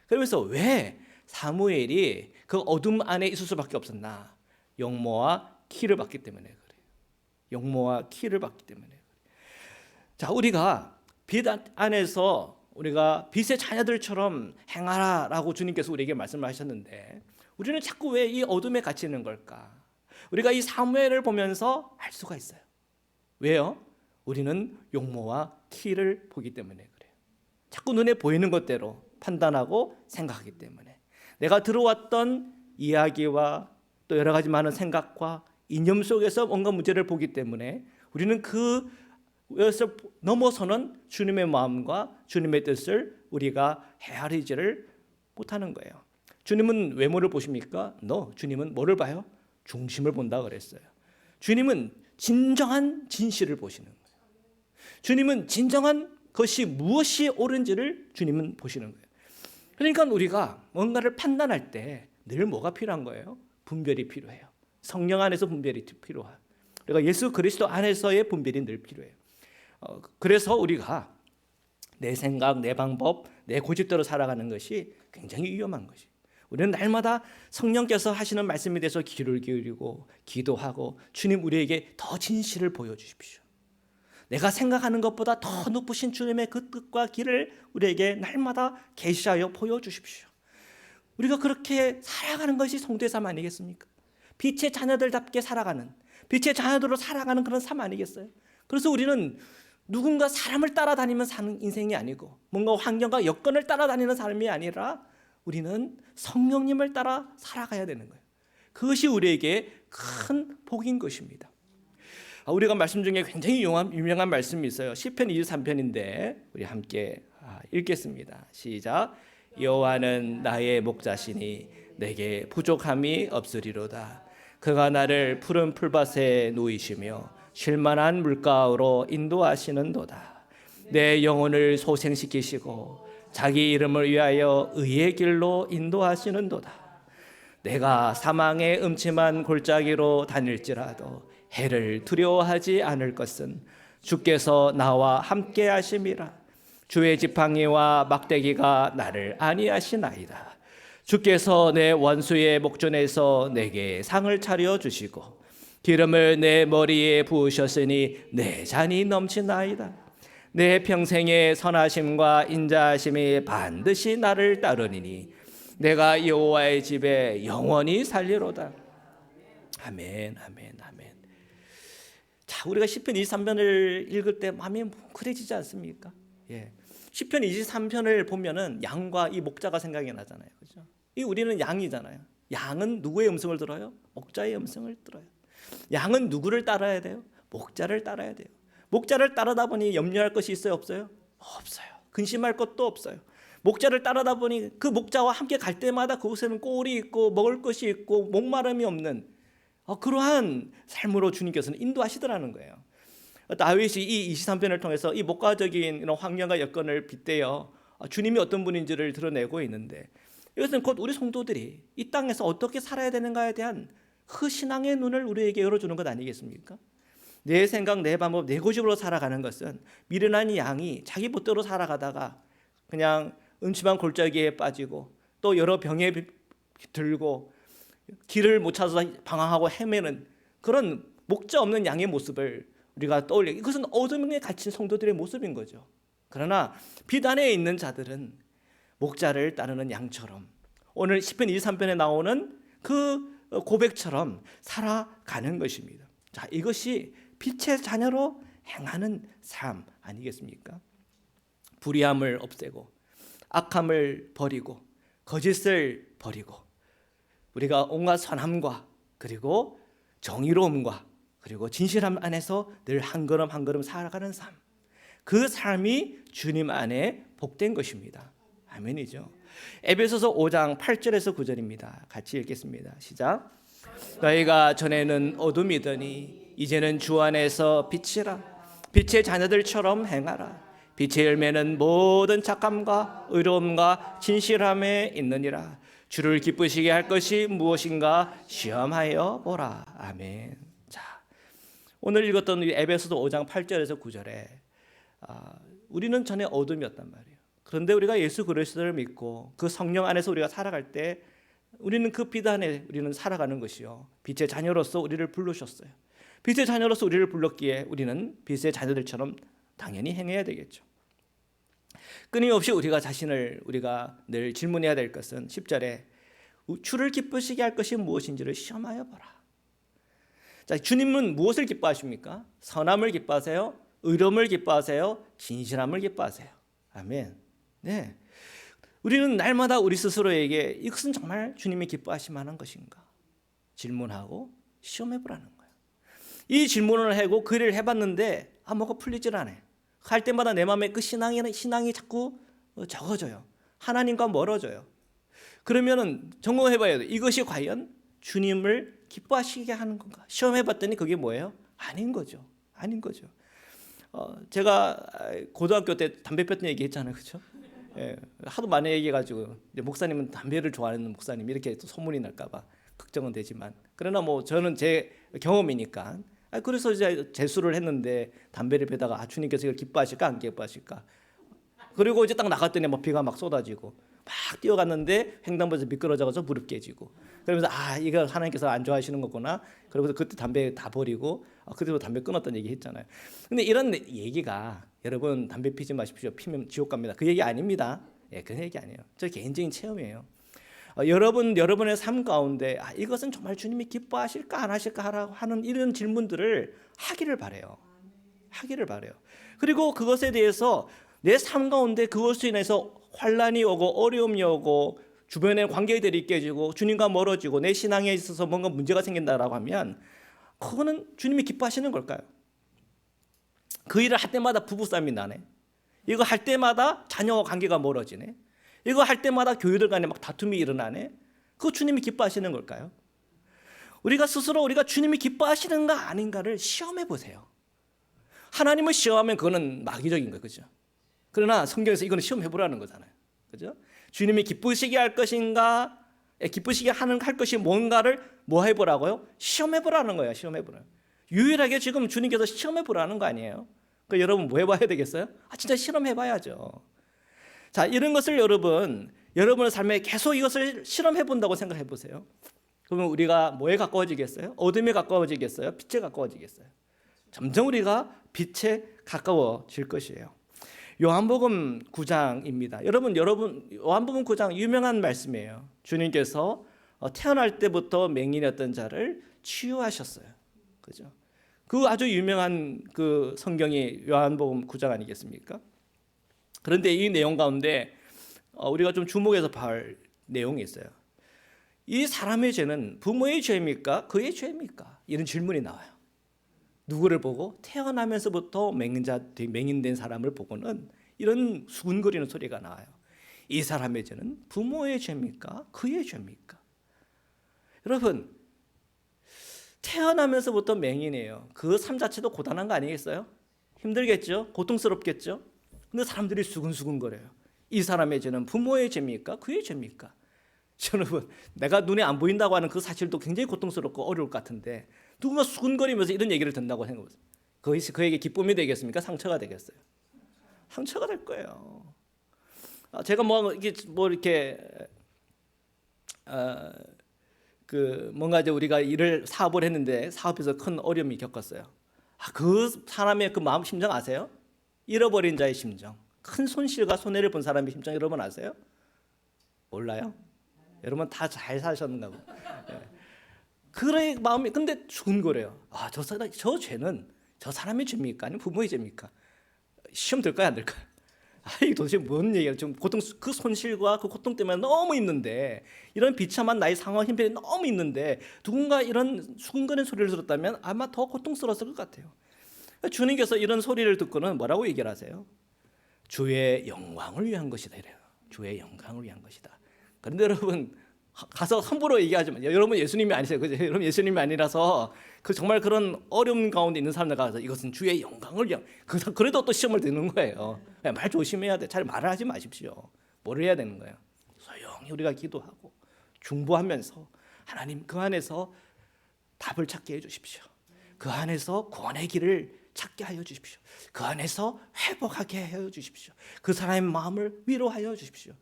그러면서 왜 사무엘이 그 어둠 안에 있을 수밖에 없었나? 용모와 키를 받기 때문에 그래요. 용모와 키를 받기 때문에 그래요. 자, 우리가 빛 안에서 우리가 빛의 자녀들처럼 행하라라고 주님께서 우리에게 말씀을 하셨는데 우리는 자꾸 왜 이 어둠에 갇혀 있는 걸까? 우리가 이 사무엘을 보면서 알 수가 있어요. 왜요? 우리는 용모와 키를 보기 때문에 그래요. 자꾸 눈에 보이는 것대로 판단하고 생각하기 때문에 내가 들어왔던 이야기와 또 여러 가지 많은 생각과 이념 속에서 뭔가 문제를 보기 때문에 우리는 그것을 넘어서는 주님의 마음과 주님의 뜻을 우리가 헤아리지를 못하는 거예요. 주님은 외모를 보십니까? 주님은 뭐를 봐요? 중심을 본다 그랬어요. 주님은 진정한 진실을 보시는 거예요. 주님은 진정한 것이 무엇이 옳은지를 주님은 보시는 거예요. 그러니까 우리가 뭔가를 판단할 때 늘 뭐가 필요한 거예요? 분별이 필요해요. 성령 안에서 분별이 필요해요. 우리가 예수 그리스도 안에서의 분별이 늘 필요해요. 그래서 우리가 내 생각, 내 방법, 내 고집대로 살아가는 것이 굉장히 위험한 것이에요. 우리는 날마다 성령께서 하시는 말씀에 대해서 귀를 기울이고 기도하고 주님 우리에게 더 진실을 보여주십시오. 내가 생각하는 것보다 더 높으신 주님의 그 뜻과 길을 우리에게 날마다 계시하여 보여주십시오. 우리가 그렇게 살아가는 것이 성도의 삶 아니겠습니까? 빛의 자녀들답게 살아가는, 빛의 자녀들로 살아가는 그런 삶 아니겠어요? 그래서 우리는 누군가 사람을 따라다니면 사는 인생이 아니고 뭔가 환경과 여건을 따라다니는 삶이 아니라 우리는 성령님을 따라 살아가야 되는 거예요. 그것이 우리에게 큰 복인 것입니다. 우리가 말씀 중에 굉장히 유명한 말씀이 있어요. 시편 23편인데 우리 함께 읽겠습니다. 시작. 여호와는 나의 목자시니 내게 부족함이 없으리로다. 그가 나를 푸른 풀밭에 누이시며 쉴만한 물가로 인도하시는도다. 내 영혼을 소생시키시고 자기 이름을 위하여 의의 길로 인도하시는도다. 내가 사망의 음침한 골짜기로 다닐지라도 해를 두려워하지 않을 것은 주께서 나와 함께 하심이라. 주의 지팡이와 막대기가 나를 안위하시나이다. 주께서 내 원수의 목전에서 내게 상을 차려 주시고 기름을 내 머리에 부으셨으니 내 잔이 넘치나이다. 내 평생의 선하심과 인자하심이 반드시 나를 따르니니 내가 여호와의 집에 영원히 살리로다. 아멘, 아멘, 아멘. 자, 우리가 시편 23편을 읽을 때 마음이 뭉클해지지 않습니까? 예. 시편 23편을 보면은 양과 이 목자가 생각이 나잖아요. 그죠? 우리는 양이잖아요. 양은 누구의 음성을 들어요? 목자의 음성을 들어요. 양은 누구를 따라야 돼요? 목자를 따라야 돼요. 목자를 따르다 보니 염려할 것이 있어요, 없어요? 없어요. 근심할 것도 없어요. 목자를 따르다 보니 그 목자와 함께 갈 때마다 그곳에는 꼴이 있고 먹을 것이 있고 목마름이 없는 그러한 삶으로 주님께서는 인도하시더라는 거예요. 다윗이 이 23편을 통해서 이 목가적인 이런 환경과 여건을 빗대어 주님이 어떤 분인지를 드러내고 있는데, 이것은 곧 우리 성도들이 이 땅에서 어떻게 살아야 되는가에 대한 그 신앙의 눈을 우리에게 열어주는 것 아니겠습니까? 내 생각, 내 방법, 내 고집으로 살아가는 것은 미련한 양이 자기 멋대로 살아가다가 그냥 음침한 골짜기에 빠지고 또 여러 병에 들고 길을 못 찾아서 방황하고 헤매는 그런 목자 없는 양의 모습을 우리가 떠올려. 이것은 어둠에 갇힌 성도들의 모습인 거죠. 그러나 빛 안에 있는 자들은 목자를 따르는 양처럼 오늘 시편 23편에 나오는 그 고백처럼 살아가는 것입니다. 자, 이것이 빛의 자녀로 행하는 삶 아니겠습니까? 불의함을 없애고 악함을 버리고 거짓을 버리고 우리가 온갖 선함과 그리고 정의로움과 그리고 진실함 안에서 늘 한 걸음 한 걸음 살아가는 삶, 그 삶이 주님 안에 복된 것입니다. 아멘이죠. 에베소서 5장 8절에서 9절입니다. 같이 읽겠습니다. 시작. 너희가 전에는 어둠이더니 이제는 주 안에서 빛이라. 빛의 자녀들처럼 행하라. 빛의 열매는 모든 착함과 의로움과 진실함에 있느니라. 주를 기쁘시게 할 것이 무엇인가 시험하여 보라. 아멘. 자, 오늘 읽었던 에베소서 5장 8절에서 9절에 우리는 전에 어둠이었단 말이에요. 그런데 우리가 예수 그리스도를 믿고 그 성령 안에서 우리가 살아갈 때 우리는 그 빛 안에 우리는 살아가는 것이요, 빛의 자녀로서 우리를 부르셨어요. 빛의 자녀로서 우리를 불렀기에 우리는 빛의 자녀들처럼 당연히 행해야 되겠죠. 끊임없이 우리가 자신을 우리가 늘 질문해야 될 것은 10절에 주를 기쁘시게 할 것이 무엇인지를 시험하여 보라. 자, 주님은 무엇을 기뻐하십니까? 선함을 기뻐하세요? 의로움을 기뻐하세요? 진실함을 기뻐하세요? 아멘. 네, 우리는 날마다 우리 스스로에게 이것은 정말 주님이 기뻐하실 만한 것인가 질문하고 시험해보라는 거예요. 이 질문을 하고 그 일을 해봤는데 뭐가 풀리질 않아요. 할 때마다 내 마음에 그 신앙이 자꾸 적어져요. 하나님과 멀어져요. 그러면은 점검해봐야 돼요. 이것이 과연 주님을 기뻐하시게 하는 건가? 시험해봤더니 그게 뭐예요? 아닌 거죠. 아닌 거죠. 제가 고등학교 때 담배 폈던 얘기 했잖아요, 그렇죠? 예, 하도 많이 얘기해가지고 이제 목사님은 담배를 좋아하는 목사님 이렇게 또 소문이 날까봐 걱정은 되지만, 그러나 뭐 저는 제 경험이니까 그래서 이제 재수를 했는데 담배를 피다가 주님께서 이걸 기뻐하실까 안 기뻐하실까. 그리고 이제 딱 나갔더니 뭐 비가 막 쏟아지고 막 뛰어갔는데 횡단보도에서 미끄러져서 무릎 깨지고, 그러면서 이거 하나님께서 안 좋아하시는 거구나. 그러면서 그때 담배 다 버리고 그때부터 담배 끊었다는 얘기 했잖아요. 근데 이런 얘기가 여러분 담배 피지 마십시오. 피면 지옥 갑니다. 그 얘기 아닙니다. 예, 그 얘기 아니에요. 저 개인적인 체험이에요. 여러분의 삶 가운데 이것은 정말 주님이 기뻐하실까 안 하실까 하는 이런 질문들을 하기를 바래요. 하기를 바래요. 그리고 그것에 대해서 내 삶 가운데 그것으로 인해서 환란이 오고 어려움이 오고 주변에 관계들이 깨지고 주님과 멀어지고 내 신앙에 있어서 뭔가 문제가 생긴다라고 하면 그거는 주님이 기뻐하시는 걸까요? 그 일을 할 때마다 부부싸움이 나네. 이거 할 때마다 자녀와 관계가 멀어지네. 이거 할 때마다 교회들 간에 막 다툼이 일어나네. 그거 주님이 기뻐하시는 걸까요? 우리가 스스로 우리가 주님이 기뻐하시는가 아닌가를 시험해 보세요. 하나님을 시험하면 그거는 마귀적인 거예요, 그죠? 그러나 성경에서 이거는 시험해 보라는 거잖아요, 그죠? 주님이 기쁘시게 할 것인가, 기쁘시게 할 것이 뭔가를 뭐 해보라고요? 시험해 보라는 거예요. 시험해 보라. 유일하게 지금 주님께서 시험해 보라는 거 아니에요? 그 여러분 뭐 해봐야 되겠어요? 진짜 실험해 봐야죠. 자, 이런 것을 여러분의 삶에 계속 이것을 실험해 본다고 생각해 보세요. 그러면 우리가 뭐에 가까워지겠어요? 어둠에 가까워지겠어요? 빛에 가까워지겠어요? 점점 우리가 빛에 가까워질 것이에요. 요한복음 9장입니다. 여러분 요한복음 9장 유명한 말씀이에요. 주님께서 태어날 때부터 맹인이었던 자를 치유하셨어요. 그죠? 그 아주 유명한 그 성경이 요한복음 9장 아니겠습니까? 그런데 이 내용 가운데 우리가 좀 주목해서 볼 내용이 있어요. 이 사람의 죄는 부모의 죄입니까? 그의 죄입니까? 이런 질문이 나와요. 누구를 보고? 태어나면서부터 맹인된 사람을 보고는 이런 수군거리는 소리가 나와요. 이 사람의 죄는 부모의 죄입니까? 그의 죄입니까? 여러분, 태어나면서부터 맹인이에요. 그 삶 자체도 고단한 거 아니겠어요? 힘들겠죠? 고통스럽겠죠? 근데 사람들이 수근수근거려요. 이 사람의 죄는 부모의 죄입니까? 그의 죄입니까? 여러분, 내가 눈에 안 보인다고 하는 그 사실도 굉장히 고통스럽고 어려울 것 같은데 누군가 수근거리면서 이런 얘기를 듣는다고 생각해보세요. 그것이 그에게 기쁨이 되겠습니까? 상처가 되겠어요? 상처가 될 거예요. 제가 뭔가 이제 우리가 사업을 했는데 사업에서 큰 어려움이 겪었어요. 그 사람의 그 마음 심정 아세요? 잃어버린 자의 심정, 큰 손실과 손해를 본 사람의 심정 여러분 아세요? 몰라요? 여러분 다 잘 사셨는가 보. 그의 마음이 근데 수근거려요. 저 죄는 저 사람의 죄입니까? 아니면 부모의 죄입니까? 시험 될까요, 안 될까요? 이게 도대체 뭔 얘기야? 좀 그 손실과 그 고통 때문에 너무 있는데, 이런 비참한 나의 상황 형편이 너무 있는데 누군가 이런 수근거리는 소리를 들었다면 아마 더 고통스러웠을 것 같아요. 주님께서 이런 소리를 듣고는 뭐라고 얘기를 하세요? 주의 영광을 위한 것이다 이래요. 주의 영광을 위한 것이다. 그런데 여러분 가서 함부로 얘기하지 마세요. 여러분 예수님이 아니세요, 그죠? 여러분 예수님이 아니라서 정말 그런 어려움 가운데 있는 사람들 가서 이것은 주의 영광을 위한. 그래도 또 시험을 드는 거예요. 말 조심해야 돼. 잘 말을 하지 마십시오. 뭘 해야 되는 거예요? 소용이 우리가 기도하고 중보하면서 하나님 그 안에서 답을 찾게 해주십시오. 그 안에서 구원의 길을 찾게 하여 주십시오. 그 안에서 회복하게 하여 주십시오. 그 사람의 마음을 위로하여 주십시오.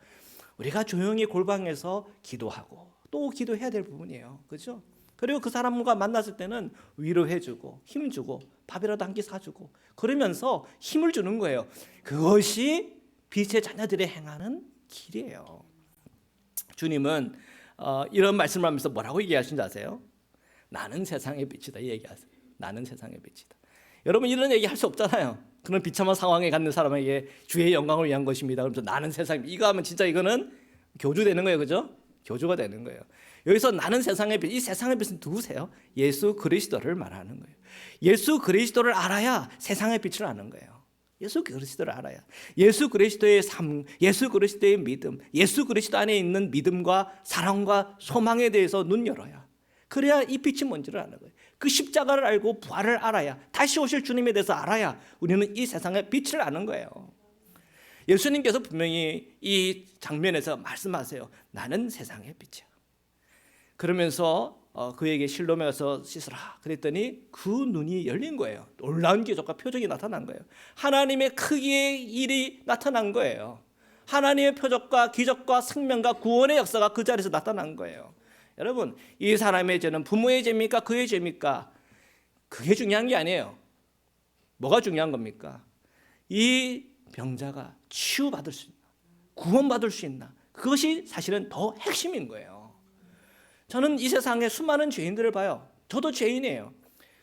우리가 조용히 골방에서 기도하고 또 기도해야 될 부분이에요. 그렇죠? 그리고 그 사람과 만났을 때는 위로해주고 힘주고 밥이라도 한 끼 사주고 그러면서 힘을 주는 거예요. 그것이 빛의 자녀들이 행하는 길이에요. 주님은 이런 말씀을 하면서 뭐라고 얘기하신지 아세요? 나는 세상의 빛이다 이 얘기하세요. 나는 세상의 빛이다. 여러분 이런 얘기 할 수 없잖아요. 그런 비참한 상황에 갖는 사람에게 주의 영광을 위한 것입니다. 그러면서 나는 세상, 이거 하면 진짜 이거는 교주되는 거예요, 그죠? 교주가 되는 거예요. 여기서 나는 세상의 빛, 이 세상의 빛은 누구세요? 예수 그리스도를 말하는 거예요. 예수 그리스도를 알아야 세상의 빛을 아는 거예요. 예수 그리스도를 알아야 예수 그리스도의 삶, 예수 그리스도의 믿음, 예수 그리스도 안에 있는 믿음과 사랑과 소망에 대해서 눈 열어야, 그래야 이 빛이 뭔지를 아는 거예요. 그 십자가를 알고 부활을 알아야, 다시 오실 주님에 대해서 알아야 우리는 이 세상의 빛을 아는 거예요. 예수님께서 분명히 이 장면에서 말씀하세요. 나는 세상의 빛이야. 그러면서 그에게 실로에 가서 씻으라 그랬더니 그 눈이 열린 거예요. 놀라운 기적과 표적이 나타난 거예요. 하나님의 크기의 일이 나타난 거예요. 하나님의 표적과 기적과 생명과 구원의 역사가 그 자리에서 나타난 거예요. 여러분 이 사람의 죄는 부모의 죄입니까? 그의 죄입니까? 그게 중요한 게 아니에요. 뭐가 중요한 겁니까? 이 병자가 치유받을 수 있나, 구원받을 수 있나, 그것이 사실은 더 핵심인 거예요. 저는 이 세상에 수많은 죄인들을 봐요. 저도 죄인이에요.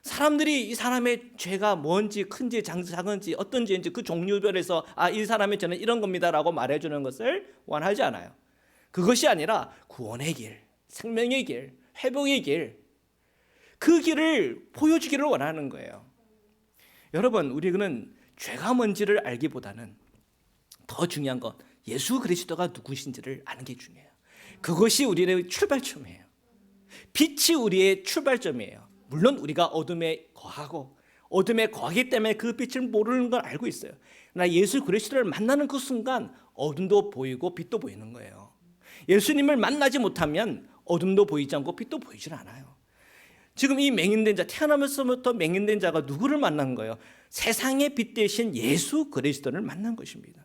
사람들이 이 사람의 죄가 뭔지, 큰지 작은지 어떤 죄인지 그 종류별에서 이 사람의 죄는 이런 겁니다라고 말해주는 것을 원하지 않아요. 그것이 아니라 구원의 길, 생명의 길, 회복의 길, 그 길을 보여주기를 원하는 거예요. 여러분 우리는 죄가 뭔지를 알기보다는 더 중요한 건 예수 그리스도가 누구신지를 아는 게 중요해요. 그것이 우리의 출발점이에요. 빛이 우리의 출발점이에요. 물론 우리가 어둠에 거하고 어둠에 거하기 때문에 그 빛을 모르는 걸 알고 있어요. 그러나 예수 그리스도를 만나는 그 순간 어둠도 보이고 빛도 보이는 거예요. 예수님을 만나지 못하면 어둠도 보이지 않고 빛도 보이질 않아요. 지금 이 맹인된 자, 태어나면서부터 맹인된 자가 누구를 만난 거예요? 세상의 빛 대신 예수 그리스도를 만난 것입니다.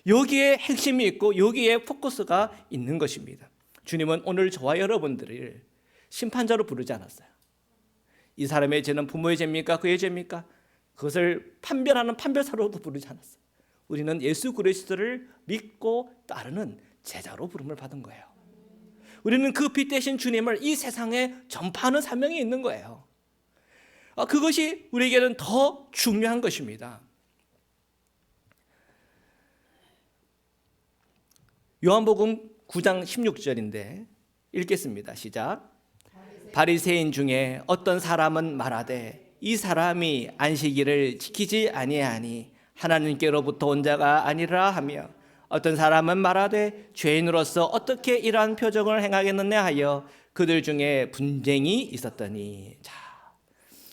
여기에 핵심이 있고 여기에 포커스가 있는 것입니다. 주님은 오늘 저와 여러분들을 심판자로 부르지 않았어요. 이 사람의 죄는 부모의 죄입니까? 그의 죄입니까? 그것을 판별하는 판별사로도 부르지 않았어요. 우리는 예수 그리스도를 믿고 따르는 제자로 부름을 받은 거예요. 우리는 그 빛 대신 주님을 이 세상에 전파하는 사명이 있는 거예요. 그것이 우리에게는 더 중요한 것입니다. 요한복음 9장 16절인데 읽겠습니다. 시작. 바리새인 중에 어떤 사람은 말하되 이 사람이 안식일을 지키지 아니하니 하나님께로부터 온 자가 아니라 하며 어떤 사람은 말하되 죄인으로서 어떻게 이러한 표적을 행하겠느냐 하여 그들 중에 분쟁이 있었더니. 자,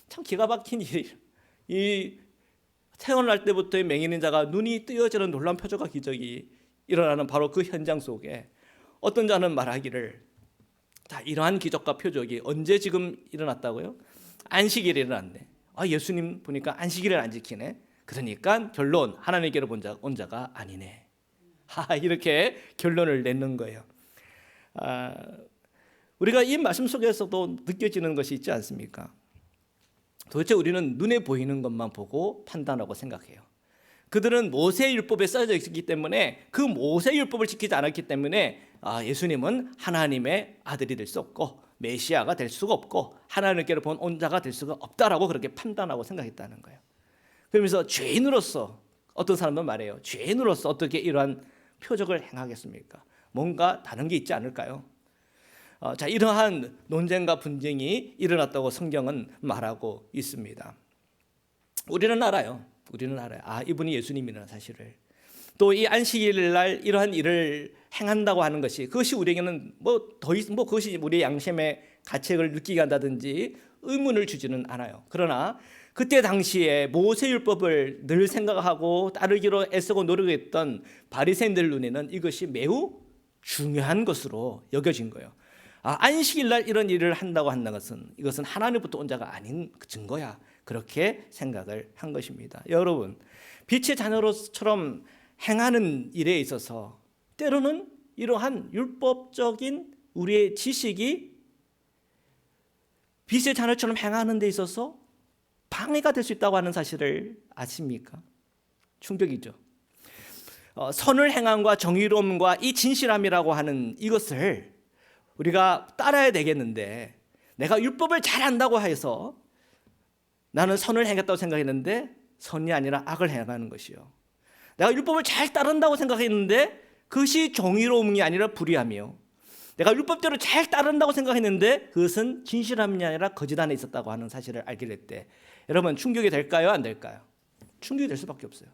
참 기가 막힌 이 태어날 때부터의 맹인인 자가 눈이 뜨여지는 놀라운 표적과 기적이 일어나는 바로 그 현장 속에 어떤 자는 말하기를, 자, 이러한 기적과 표적이 언제 지금 일어났다고요? 안식일에 일어났네. 예수님 보니까 안식일을 안 지키네. 그러니까 결론, 하나님께로 온 자가 아니네. 이렇게 결론을 내는 거예요. 우리가 이 말씀 속에서도 느껴지는 것이 있지 않습니까? 도대체 우리는 눈에 보이는 것만 보고 판단하고 생각해요. 그들은 모세율법에 써져 있기 때문에 그 모세율법을 지키지 않았기 때문에 예수님은 하나님의 아들이 될 수 없고 메시아가 될 수가 없고 하나님께로 온 자가 될 수가 없다라고 그렇게 판단하고 생각했다는 거예요. 그러면서 죄인으로서, 어떤 사람은 말해요, 죄인으로서 어떻게 이러한 표적을 행하겠습니까? 뭔가 다른 게 있지 않을까요? 자, 이러한 논쟁과 분쟁이 일어났다고 성경은 말하고 있습니다. 우리는 알아요. 이분이 예수님이라는 사실을. 또 이 안식일 날 이러한 일을 행한다고 하는 것이, 그것이 우리에게는 그것이 우리의 양심의 가책을 느끼게 한다든지 의문을 주지는 않아요. 그러나 그때 당시에 모세율법을 늘 생각하고 따르기로 애쓰고 노력했던 바리새인들 눈에는 이것이 매우 중요한 것으로 여겨진 거예요. 안식일 날 이런 일을 한다고 한다는 것은 이것은 하나님부터 온 자가 아닌 증거야. 그렇게 생각을 한 것입니다. 여러분, 빛의 자녀로처럼 행하는 일에 있어서 때로는 이러한 율법적인 우리의 지식이 빛의 자녀처럼 행하는 데 있어서 방해가 될 수 있다고 하는 사실을 아십니까? 충격이죠. 선을 행함과 정의로움과 이 진실함이라고 하는 이것을 우리가 따라야 되겠는데, 내가 율법을 잘 안다고 해서 나는 선을 행했다고 생각했는데 선이 아니라 악을 행하는 것이요. 내가 율법을 잘 따른다고 생각했는데 그것이 정의로움이 아니라 불의함이요. 내가 율법대로 잘 따른다고 생각했는데 그것은 진실함이 아니라 거짓 안에 있었다고 하는 사실을 알게 될 때, 여러분 충격이 될까요? 안 될까요? 충격이 될 수밖에 없어요.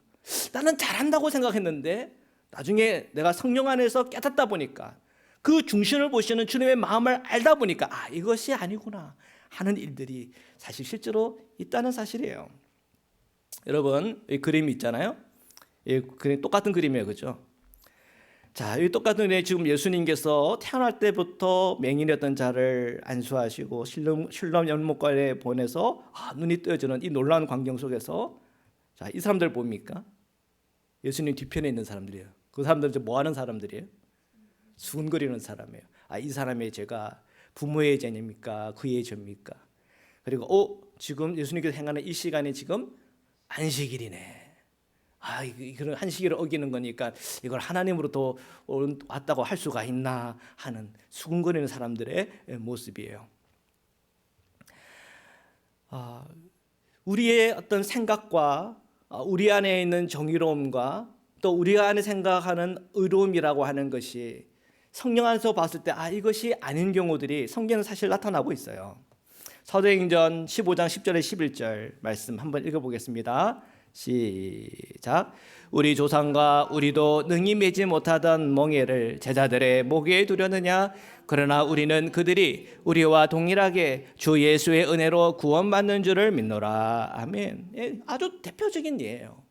나는 잘한다고 생각했는데 나중에 내가 성령 안에서 깨닫다 보니까, 그 중심을 보시는 주님의 마음을 알다 보니까 이것이 아니구나 하는 일들이 사실 실제로 있다는 사실이에요. 여러분, 이 그림이 있잖아요. 이 그림 똑같은 그림이에요, 그렇죠? 자, 이 똑같은 그림에 지금 예수님께서 태어날 때부터 맹인이었던 자를 안수하시고 실롬 연못가에 보내서 눈이 뜨여지는 이 놀라운 광경 속에서, 자, 이 사람들 뭡니까? 예수님 뒤편에 있는 사람들이에요. 그 사람들은 뭐 하는 사람들이에요? 수군거리는 사람이에요. 이 사람의 죄가 부모의 죄입니까? 그의 죄입니까? 그리고 지금 예수님께서 행하는 이 시간이 지금 안식일이네. 그런 안식일을 어기는 거니까 이걸 하나님으로부터 왔다고 할 수가 있나 하는 수군거리는 사람들의 모습이에요. 우리의 어떤 생각과 우리 안에 있는 정의로움과 또 우리 안에 생각하는 의로움이라고 하는 것이 성령 안에서 봤을 때 이것이 아닌 경우들이 성경에 사실 나타나고 있어요. 사도행전 15장 10절에 11절 말씀 한번 읽어보겠습니다. 시작. 우리 조상과 우리도 능히 매지 못하던 멍에를 제자들의 목에 두려느냐? 그러나 우리는 그들이 우리와 동일하게 주 예수의 은혜로 구원받는 줄을 믿노라. 아멘. 아주 대표적인 예예요.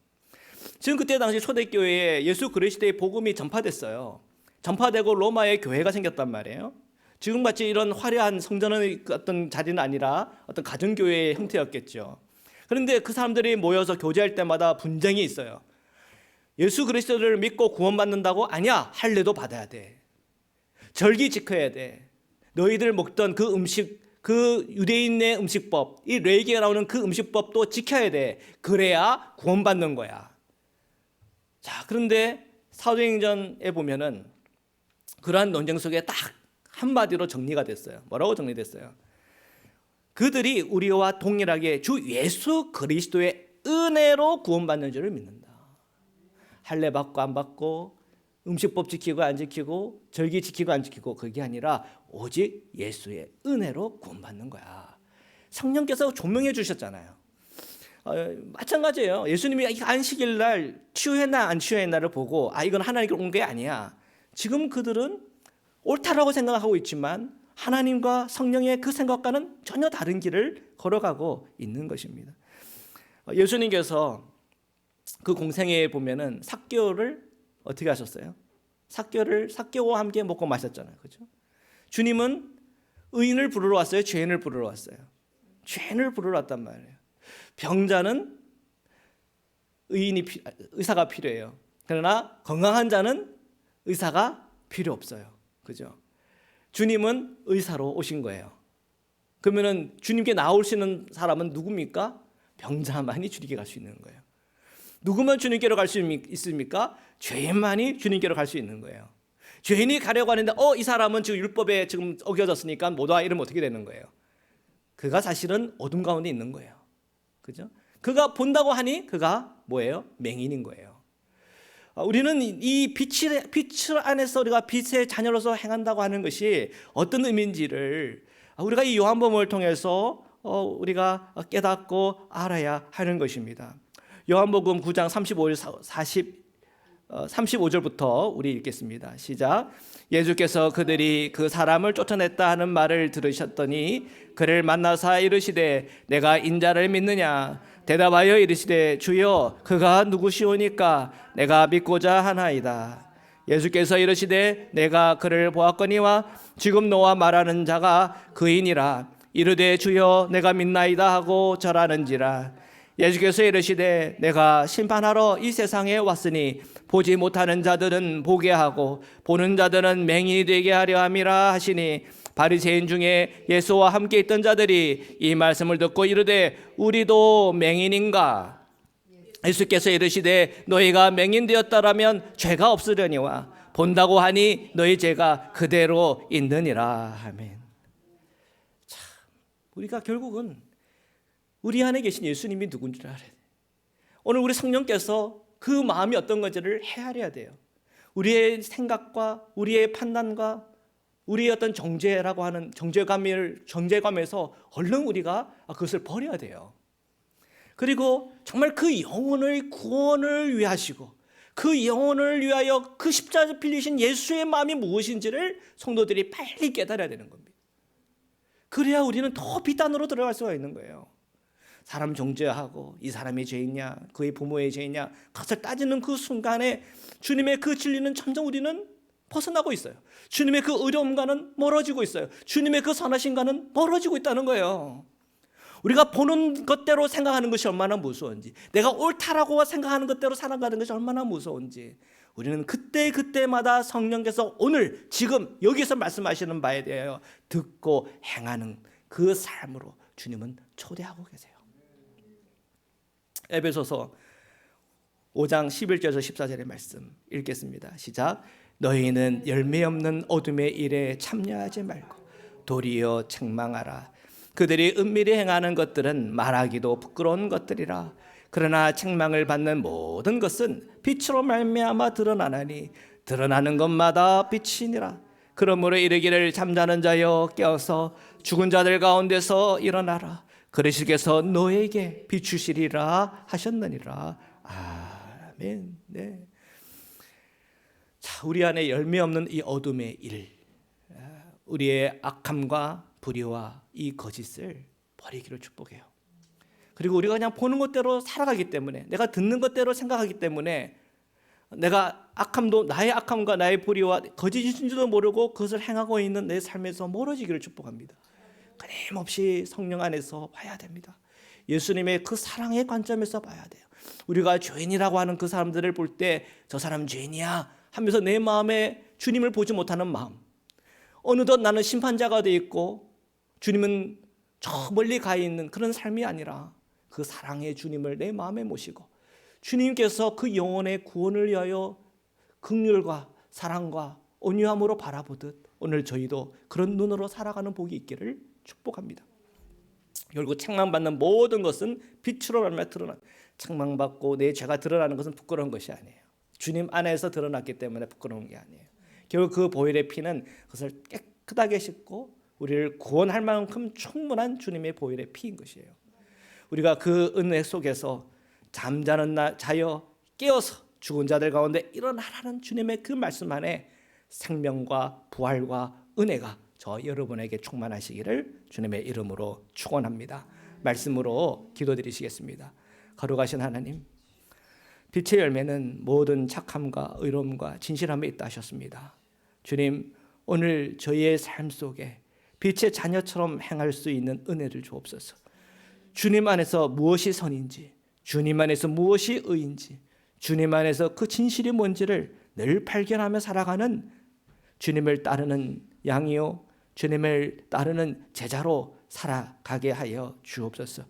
지금 그때 당시 초대교회에 예수 그리스도의 복음이 전파됐어요. 전파되고 로마에 교회가 생겼단 말이에요. 지금같이 이런 화려한 성전의 어떤 자리는 아니라 어떤 가정교회의 형태였겠죠. 그런데 그 사람들이 모여서 교제할 때마다 분쟁이 있어요. 예수 그리스도를 믿고 구원받는다고? 아니야, 할례도 받아야 돼. 절기 지켜야 돼. 너희들 먹던 그 음식, 그 유대인의 음식법, 이 레위기가 나오는 그 음식법도 지켜야 돼. 그래야 구원받는 거야. 자, 그런데 사도행전에 보면은 그러한 논쟁 속에 딱 한마디로 정리가 됐어요. 뭐라고 정리됐어요? 그들이 우리와 동일하게 주 예수 그리스도의 은혜로 구원받는 줄을 믿는다. 할례 받고 안 받고, 음식법 지키고 안 지키고, 절기 지키고 안 지키고, 그게 아니라 오직 예수의 은혜로 구원받는 거야. 성령께서 조명해 주셨잖아요. 마찬가지예요. 예수님이 이 안식일 날 치유했나 안 치유했나를 보고 이건 하나님께 온 게 아니야. 지금 그들은 옳다라고 생각하고 있지만 하나님과 성령의 그 생각과는 전혀 다른 길을 걸어가고 있는 것입니다. 예수님께서 그 공생애에 보면은 삭개오를 어떻게 하셨어요? 삭개오와 함께 먹고 마셨잖아요. 그렇죠? 주님은 의인을 부르러 왔어요? 죄인을 부르러 왔어요? 죄인을 부르러 왔단 말이에요. 병자는 의사가 필요해요. 그러나 건강한 자는 의사가 필요 없어요. 그죠? 주님은 의사로 오신 거예요. 그러면은 주님께 나오시는 사람은 누굽니까? 병자만이 주님께 갈 수 있는 거예요. 누구만 주님께로 갈 수 있습니까? 죄인만이 주님께로 갈 수 있는 거예요. 죄인이 가려고 하는데 이 사람은 지금 율법에 지금 어겨졌으니까 못 와, 이러면 어떻게 되는 거예요? 그가 사실은 어둠 가운데 있는 거예요. 그죠? 그가 본다고 하니 그가 뭐예요? 맹인인 거예요. 우리는 이 빛 안에서 우리가 빛의 자녀로서 행한다고 하는 것이 어떤 의미인지를 우리가 이 요한복음을 통해서 우리가 깨닫고 알아야 하는 것입니다. 요한복음 9장 35절부터 우리 읽겠습니다. 시작. 예수께서 그들이 그 사람을 쫓아냈다 하는 말을 들으셨더니 그를 만나사 이르시되 내가 인자를 믿느냐? 대답하여 이르시되 주여 그가 누구시오니까 내가 믿고자 하나이다. 예수께서 이르시되 내가 그를 보았거니와 지금 너와 말하는 자가 그이니라. 이르되 주여 내가 믿나이다 하고 절하는지라. 예수께서 이르시되 내가 심판하러 이 세상에 왔으니 보지 못하는 자들은 보게 하고 보는 자들은 맹인이 되게 하려 함이라 하시니 바리새인 중에 예수와 함께 있던 자들이 이 말씀을 듣고 이르되 우리도 맹인인가? 예수께서 이르시되 너희가 맹인 되었다라면 죄가 없으려니와 본다고 하니 너희 죄가 그대로 있느니라. 아멘. 참, 우리가 결국은 우리 안에 계신 예수님이 누군 줄 알아야 돼요. 오늘 우리 성령께서 그 마음이 어떤 건지를 헤아려야 돼요. 우리의 생각과 우리의 판단과 우리의 어떤 정죄라고 하는 정죄감에서 얼른 우리가 그것을 버려야 돼요. 그리고 정말 그 영혼의 구원을 위하시고 그 영혼을 위하여 그 십자가에 빌리신 예수의 마음이 무엇인지를 성도들이 빨리 깨달아야 되는 겁니다. 그래야 우리는 더 비단으로 들어갈 수가 있는 거예요. 사람 정죄하고 이 사람이 죄이냐 그의 부모의 죄이냐 그것을 따지는 그 순간에 주님의 그 진리는 점점 우리는 벗어나고 있어요. 주님의 그 의로움과는 멀어지고 있어요. 주님의 그 선하심과는 멀어지고 있다는 거예요. 우리가 보는 것대로 생각하는 것이 얼마나 무서운지, 내가 옳다라고 생각하는 것대로 살아가는 것이 얼마나 무서운지, 우리는 그때마다 성령께서 오늘 지금 여기서 말씀하시는 바에 대하여 듣고 행하는 그 삶으로 주님은 초대하고 계세요. 에베소서 5장 11절에서 14절의 말씀 읽겠습니다. 시작. 너희는 열매 없는 어둠의 일에 참여하지 말고 도리어 책망하라. 그들이 은밀히 행하는 것들은 말하기도 부끄러운 것들이라. 그러나 책망을 받는 모든 것은 빛으로 말미암아 드러나나니 드러나는 것마다 빛이니라. 그러므로 이르기를 잠자는 자여 깨어서 죽은 자들 가운데서 일어나라. 그러시께서 너에게 비추시리라 하셨느니라. 아멘. 네. 자, 우리 안에 열매 없는 이 어둠의 일, 우리의 악함과 불의와 이 거짓을 버리기를 축복해요. 그리고 우리가 그냥 보는 것대로 살아가기 때문에, 내가 듣는 것대로 생각하기 때문에 내가 나의 악함과 나의 불의와 거짓인지도 모르고 그것을 행하고 있는 내 삶에서 멀어지기를 축복합니다. 끊임없이 성령 안에서 봐야 됩니다. 예수님의 그 사랑의 관점에서 봐야 돼요. 우리가 죄인이라고 하는 그 사람들을 볼 때 저 사람 죄인이야 하면서 내 마음에 주님을 보지 못하는 마음, 어느덧 나는 심판자가 돼 있고 주님은 저 멀리 가 있는 그런 삶이 아니라 그 사랑의 주님을 내 마음에 모시고 주님께서 그 영혼의 구원을 위하여 긍휼과 사랑과 온유함으로 바라보듯 오늘 저희도 그런 눈으로 살아가는 복이 있기를 축복합니다. 결국 책망받는 모든 것은 빛으로 말미암아 드러나. 책망받고 내 죄가 드러나는 것은 부끄러운 것이 아니에요. 주님 안에서 드러났기 때문에 부끄러운 게 아니에요. 결국 그 보혈의 피는 그것을 깨끗하게 씻고 우리를 구원할 만큼 충분한 주님의 보혈의 피인 것이에요. 우리가 그 은혜 속에서 잠자는 나 자여 깨어서 죽은 자들 가운데 일어나라는 주님의 그 말씀 안에 생명과 부활과 은혜가 저 여러분에게 충만하시기를 주님의 이름으로 축원합니다. 말씀으로 기도드리시겠습니다. 거룩하신 하나님, 빛의 열매는 모든 착함과 의로움과 진실함에 있다 하셨습니다. 주님, 오늘 저희의 삶 속에 빛의 자녀처럼 행할 수 있는 은혜를 주옵소서. 주님 안에서 무엇이 선인지, 주님 안에서 무엇이 의인지, 주님 안에서 그 진실이 뭔지를 늘 발견하며 살아가는 주님을 따르는 양이요, 주님을 따르는 제자로 살아가게 하여 주옵소서.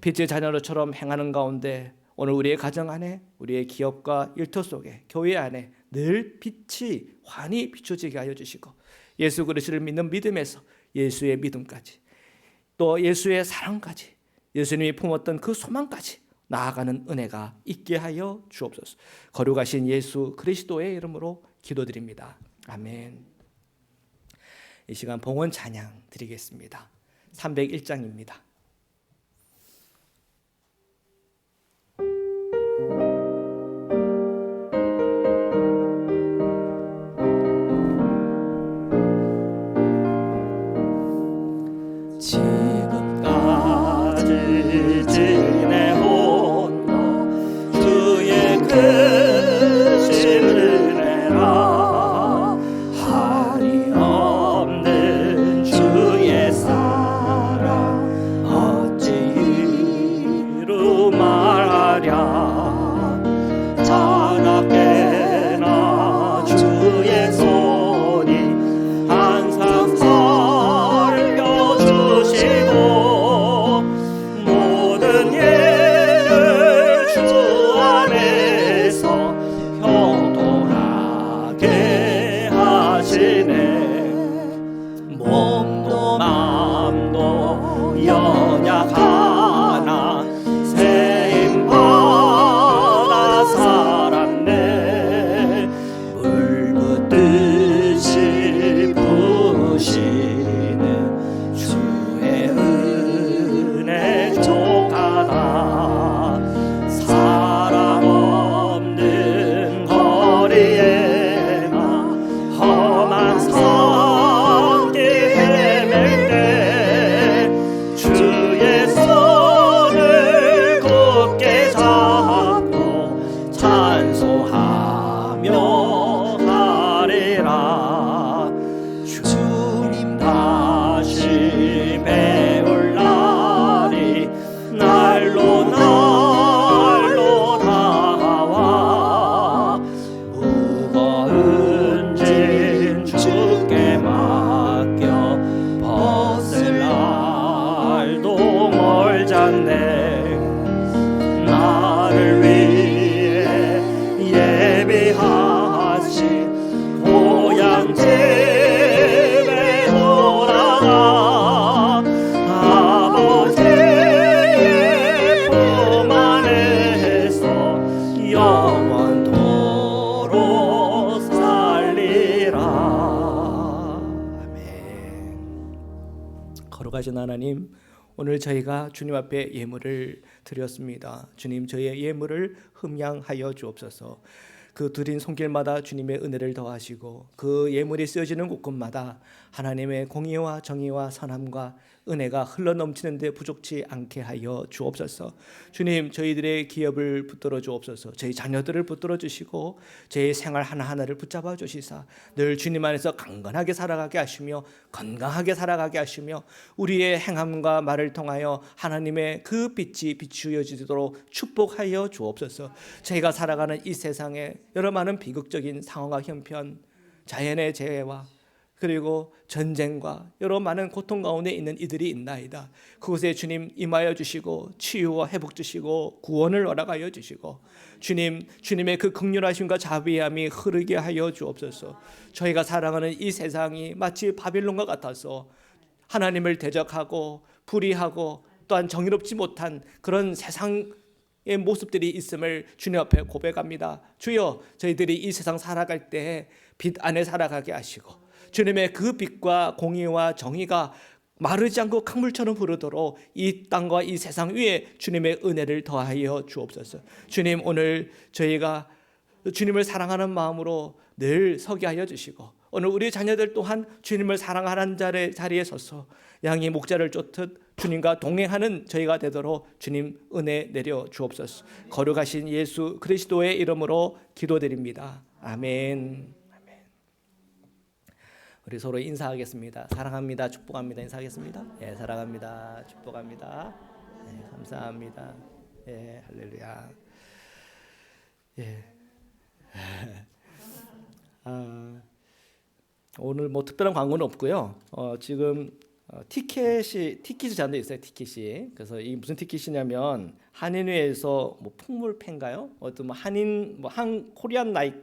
빛의 자녀로처럼 행하는 가운데 오늘 우리의 가정 안에, 우리의 기업과 일터 속에, 교회 안에 늘 빛이 환히 비춰지게 하여 주시고, 예수 그리스도를 믿는 믿음에서 예수의 믿음까지, 또 예수의 사랑까지, 예수님이 품었던 그 소망까지 나아가는 은혜가 있게 하여 주옵소서. 거룩하신 예수 그리스도의 이름으로 기도드립니다. 아멘. 이 시간 봉헌 찬양 드리겠습니다. 301장입니다. 지금까지 지내온 너 주의 크신 은혜라 한이 없는 주의 사랑 어찌 이루 말하랴 자나깨나 주의 손이 항상 살려주시고 모든 일을 주 안에서 형통하게 하시네. 몸도 마음도 연약하나 세임받아 살았네. 물 붓듯이 부으시는 주의 은혜 족하다. 사랑 없는 거리에나 험한 산길 헤맬 때 주의 손을 굳게 잡고 찬송하며 하리라. 주님 다시 배울 날이 날로 날로 다가와 무거운 짐 주께 맡겨 벗을 날도 멀잖네. 나를 위해 예비하신 고향 집에 돌아가 아버지의 품 안에서 영원토록 살리라. 아멘. 거룩하신 하나님, 오늘 저희가 주님 앞에 예물을 드렸습니다. 주님, 저희의 예물을 흠양하여 주옵소서. 그 드린 손길마다 주님의 은혜를 더하시고 그 예물이 쓰여지는 곳곳마다 하나님의 공의와 정의와 선함과 은혜가 흘러넘치는 데 부족치 않게 하여 주옵소서. 주님, 저희들의 기업을 붙들어 주옵소서. 저희 자녀들을 붙들어 주시고 저희 생활 하나하나를 붙잡아 주시사 늘 주님 안에서 강건하게 살아가게 하시며 건강하게 살아가게 하시며 우리의 행함과 말을 통하여 하나님의 그 빛이 비추어지도록 축복하여 주옵소서. 저희가 살아가는 이 세상에 여러 많은 비극적인 상황과 형편, 자연의 재해와 그리고 전쟁과 여러 많은 고통 가운데 있는 이들이 있나이다. 그곳에 주님 임하여 주시고 치유와 회복 주시고 구원을 허락하여 주시고 주님의 그 긍휼하심과 자비함이 흐르게 하여 주옵소서. 저희가 살아가는 이 세상이 마치 바빌론과 같아서 하나님을 대적하고 불의하고 또한 정의롭지 못한 그런 세상의 모습들이 있음을 주님 앞에 고백합니다. 주여, 저희들이 이 세상 살아갈 때 빛 안에 살아가게 하시고 주님의 그 빛과 공의와 정의가 마르지 않고 강물처럼 흐르도록 이 땅과 이 세상 위에 주님의 은혜를 더하여 주옵소서. 주님, 오늘 저희가 주님을 사랑하는 마음으로 늘 서게 하여 주시고, 오늘 우리 자녀들 또한 주님을 사랑하는 자리에 서서 양이 목자를 쫓듯 주님과 동행하는 저희가 되도록 주님 은혜 내려 주옵소서. 거룩하신 예수 그리스도의 이름으로 기도드립니다. 아멘. 아멘. 우리 서로 인사하겠습니다. 사랑합니다. 축복합니다. 인사하겠습니다. 예, 사랑합니다. 축복합니다. 예, 감사합니다. 예, 할렐루야. 예. 오늘 뭐 특별한 광고는 없고요. 지금 티켓이 잔뜩 있어요. 티켓이. 그래서 이 무슨 티켓이냐면 한인회에서 뭐 풍물패인가요? 어떤 뭐 한인 한 코리안 나잇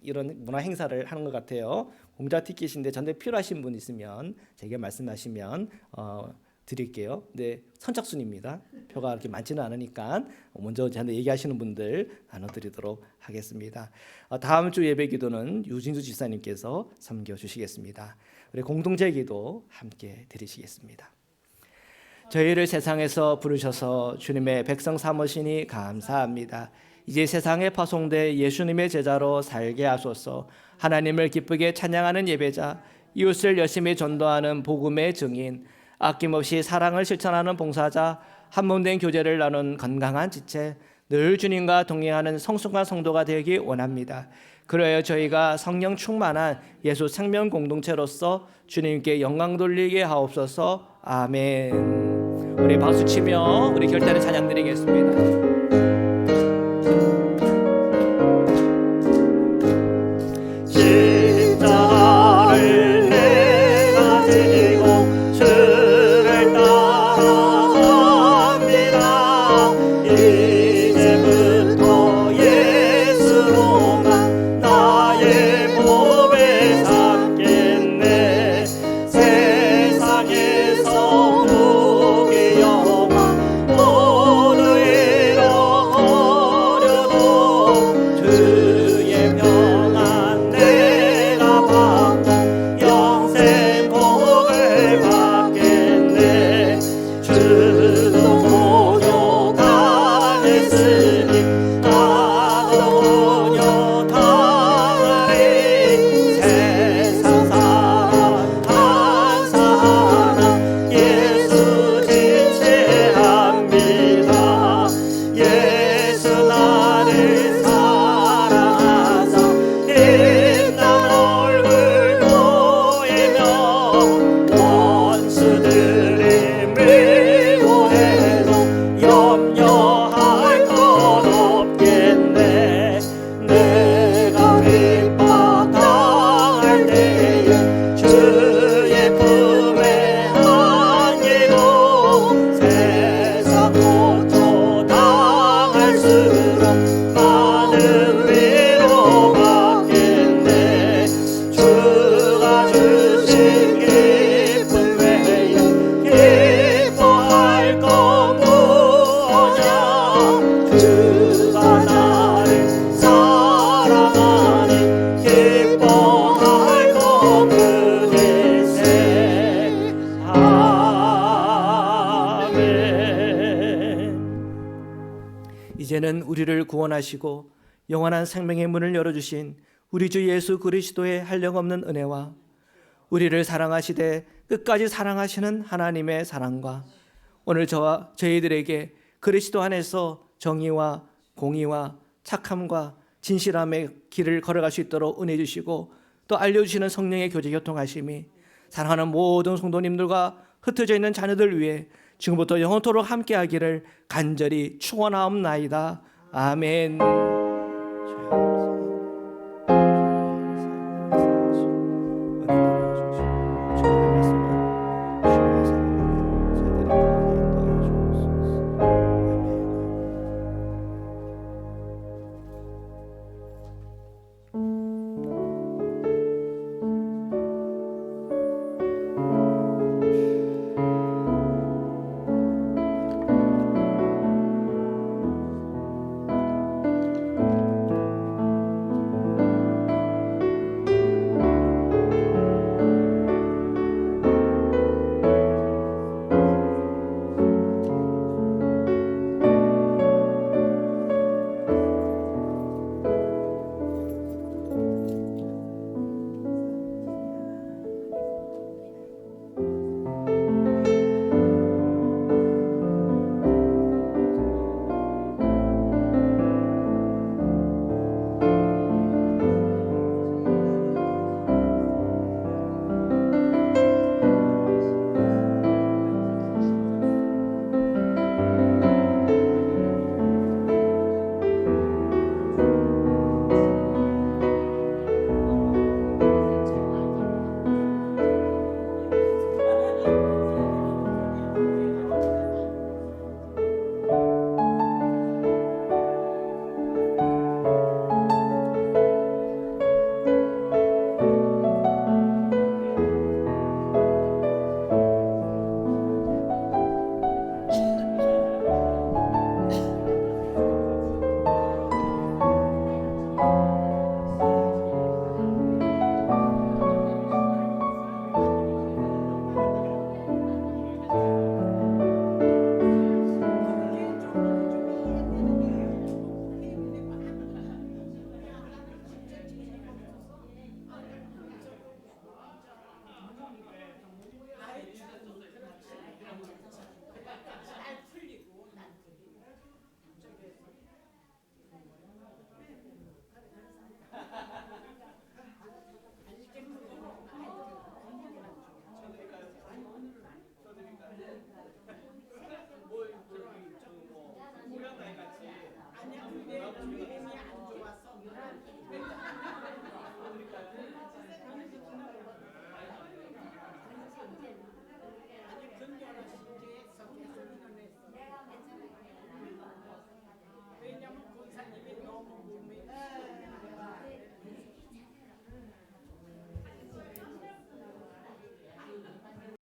이런 문화 행사를 하는 것 같아요. 공짜 티켓인데 전에 필요하신 분 있으면 제게 말씀하시면 드릴게요. 네, 선착순입니다. 표가 그렇게 많지는 않으니까 먼저 저한테 얘기하시는 분들 나눠드리도록 하겠습니다. 다음 주 예배 기도는 유진수 지사님께서 섬겨주시겠습니다. 우리 공동체 기도 함께 드리시겠습니다. 저희를 세상에서 부르셔서 주님의 백성 삼으시니 감사합니다. 이제 세상에 파송돼 예수님의 제자로 살게 하소서. 하나님을 기쁘게 찬양하는 예배자, 이웃을 열심히 전도하는 복음의 증인, 아낌없이 사랑을 실천하는 봉사자, 한몸된 교제를 나눈 건강한 지체, 늘 주님과 동행하는 성숙한 성도가 되기 원합니다. 그래야 저희가 성령 충만한 예수 생명 공동체로서 주님께 영광 돌리게 하옵소서. 아멘. 우리 박수치며 우리 결단의 찬양 드리겠습니다. 십자가를 내가 지고 주를 따라갑니다. 이제부터 예수로만 나의 몸에 삼겠네. 세상에서 무기 영화 모두 잃어버려도 주의 평안 내가 받고 영생 복을 받겠네. 주도 모욕 당했으니 나도 모욕 당하리. 세상 사랑 감사하나 예수 진실합니다. 예수 나를 사랑하사 빛난 얼굴 보이며 원수들이 밀고 해도 염려할 것 없겠네. 내가 핍박당할 때에 주의 품에 안기고 세상 고통 당할수록 많은 위로 받겠네. 주가 주신 기쁨 외에 기뻐할 것 무엇이냐. 주가 나를 사랑하니 기뻐할 것 그일세. 아멘. 이제는 우리를 구원하시고 영원한 생명의 문을 열어주신 우리 주 예수 그리스도의 한량없는 은혜와 우리를 사랑하시되 끝까지 사랑하시는 하나님의 사랑과 오늘 저와 저희들에게 그리스도 안에서 정의와 공의와 착함과 진실함의 길을 걸어갈 수 있도록 은혜 주시고 또 알려주시는 성령의 교제 교통하심이 사랑하는 모든 성도님들과 흩어져 있는 자녀들 위해 지금부터 영원토록 함께하기를 간절히 축원하옵나이다. 아멘.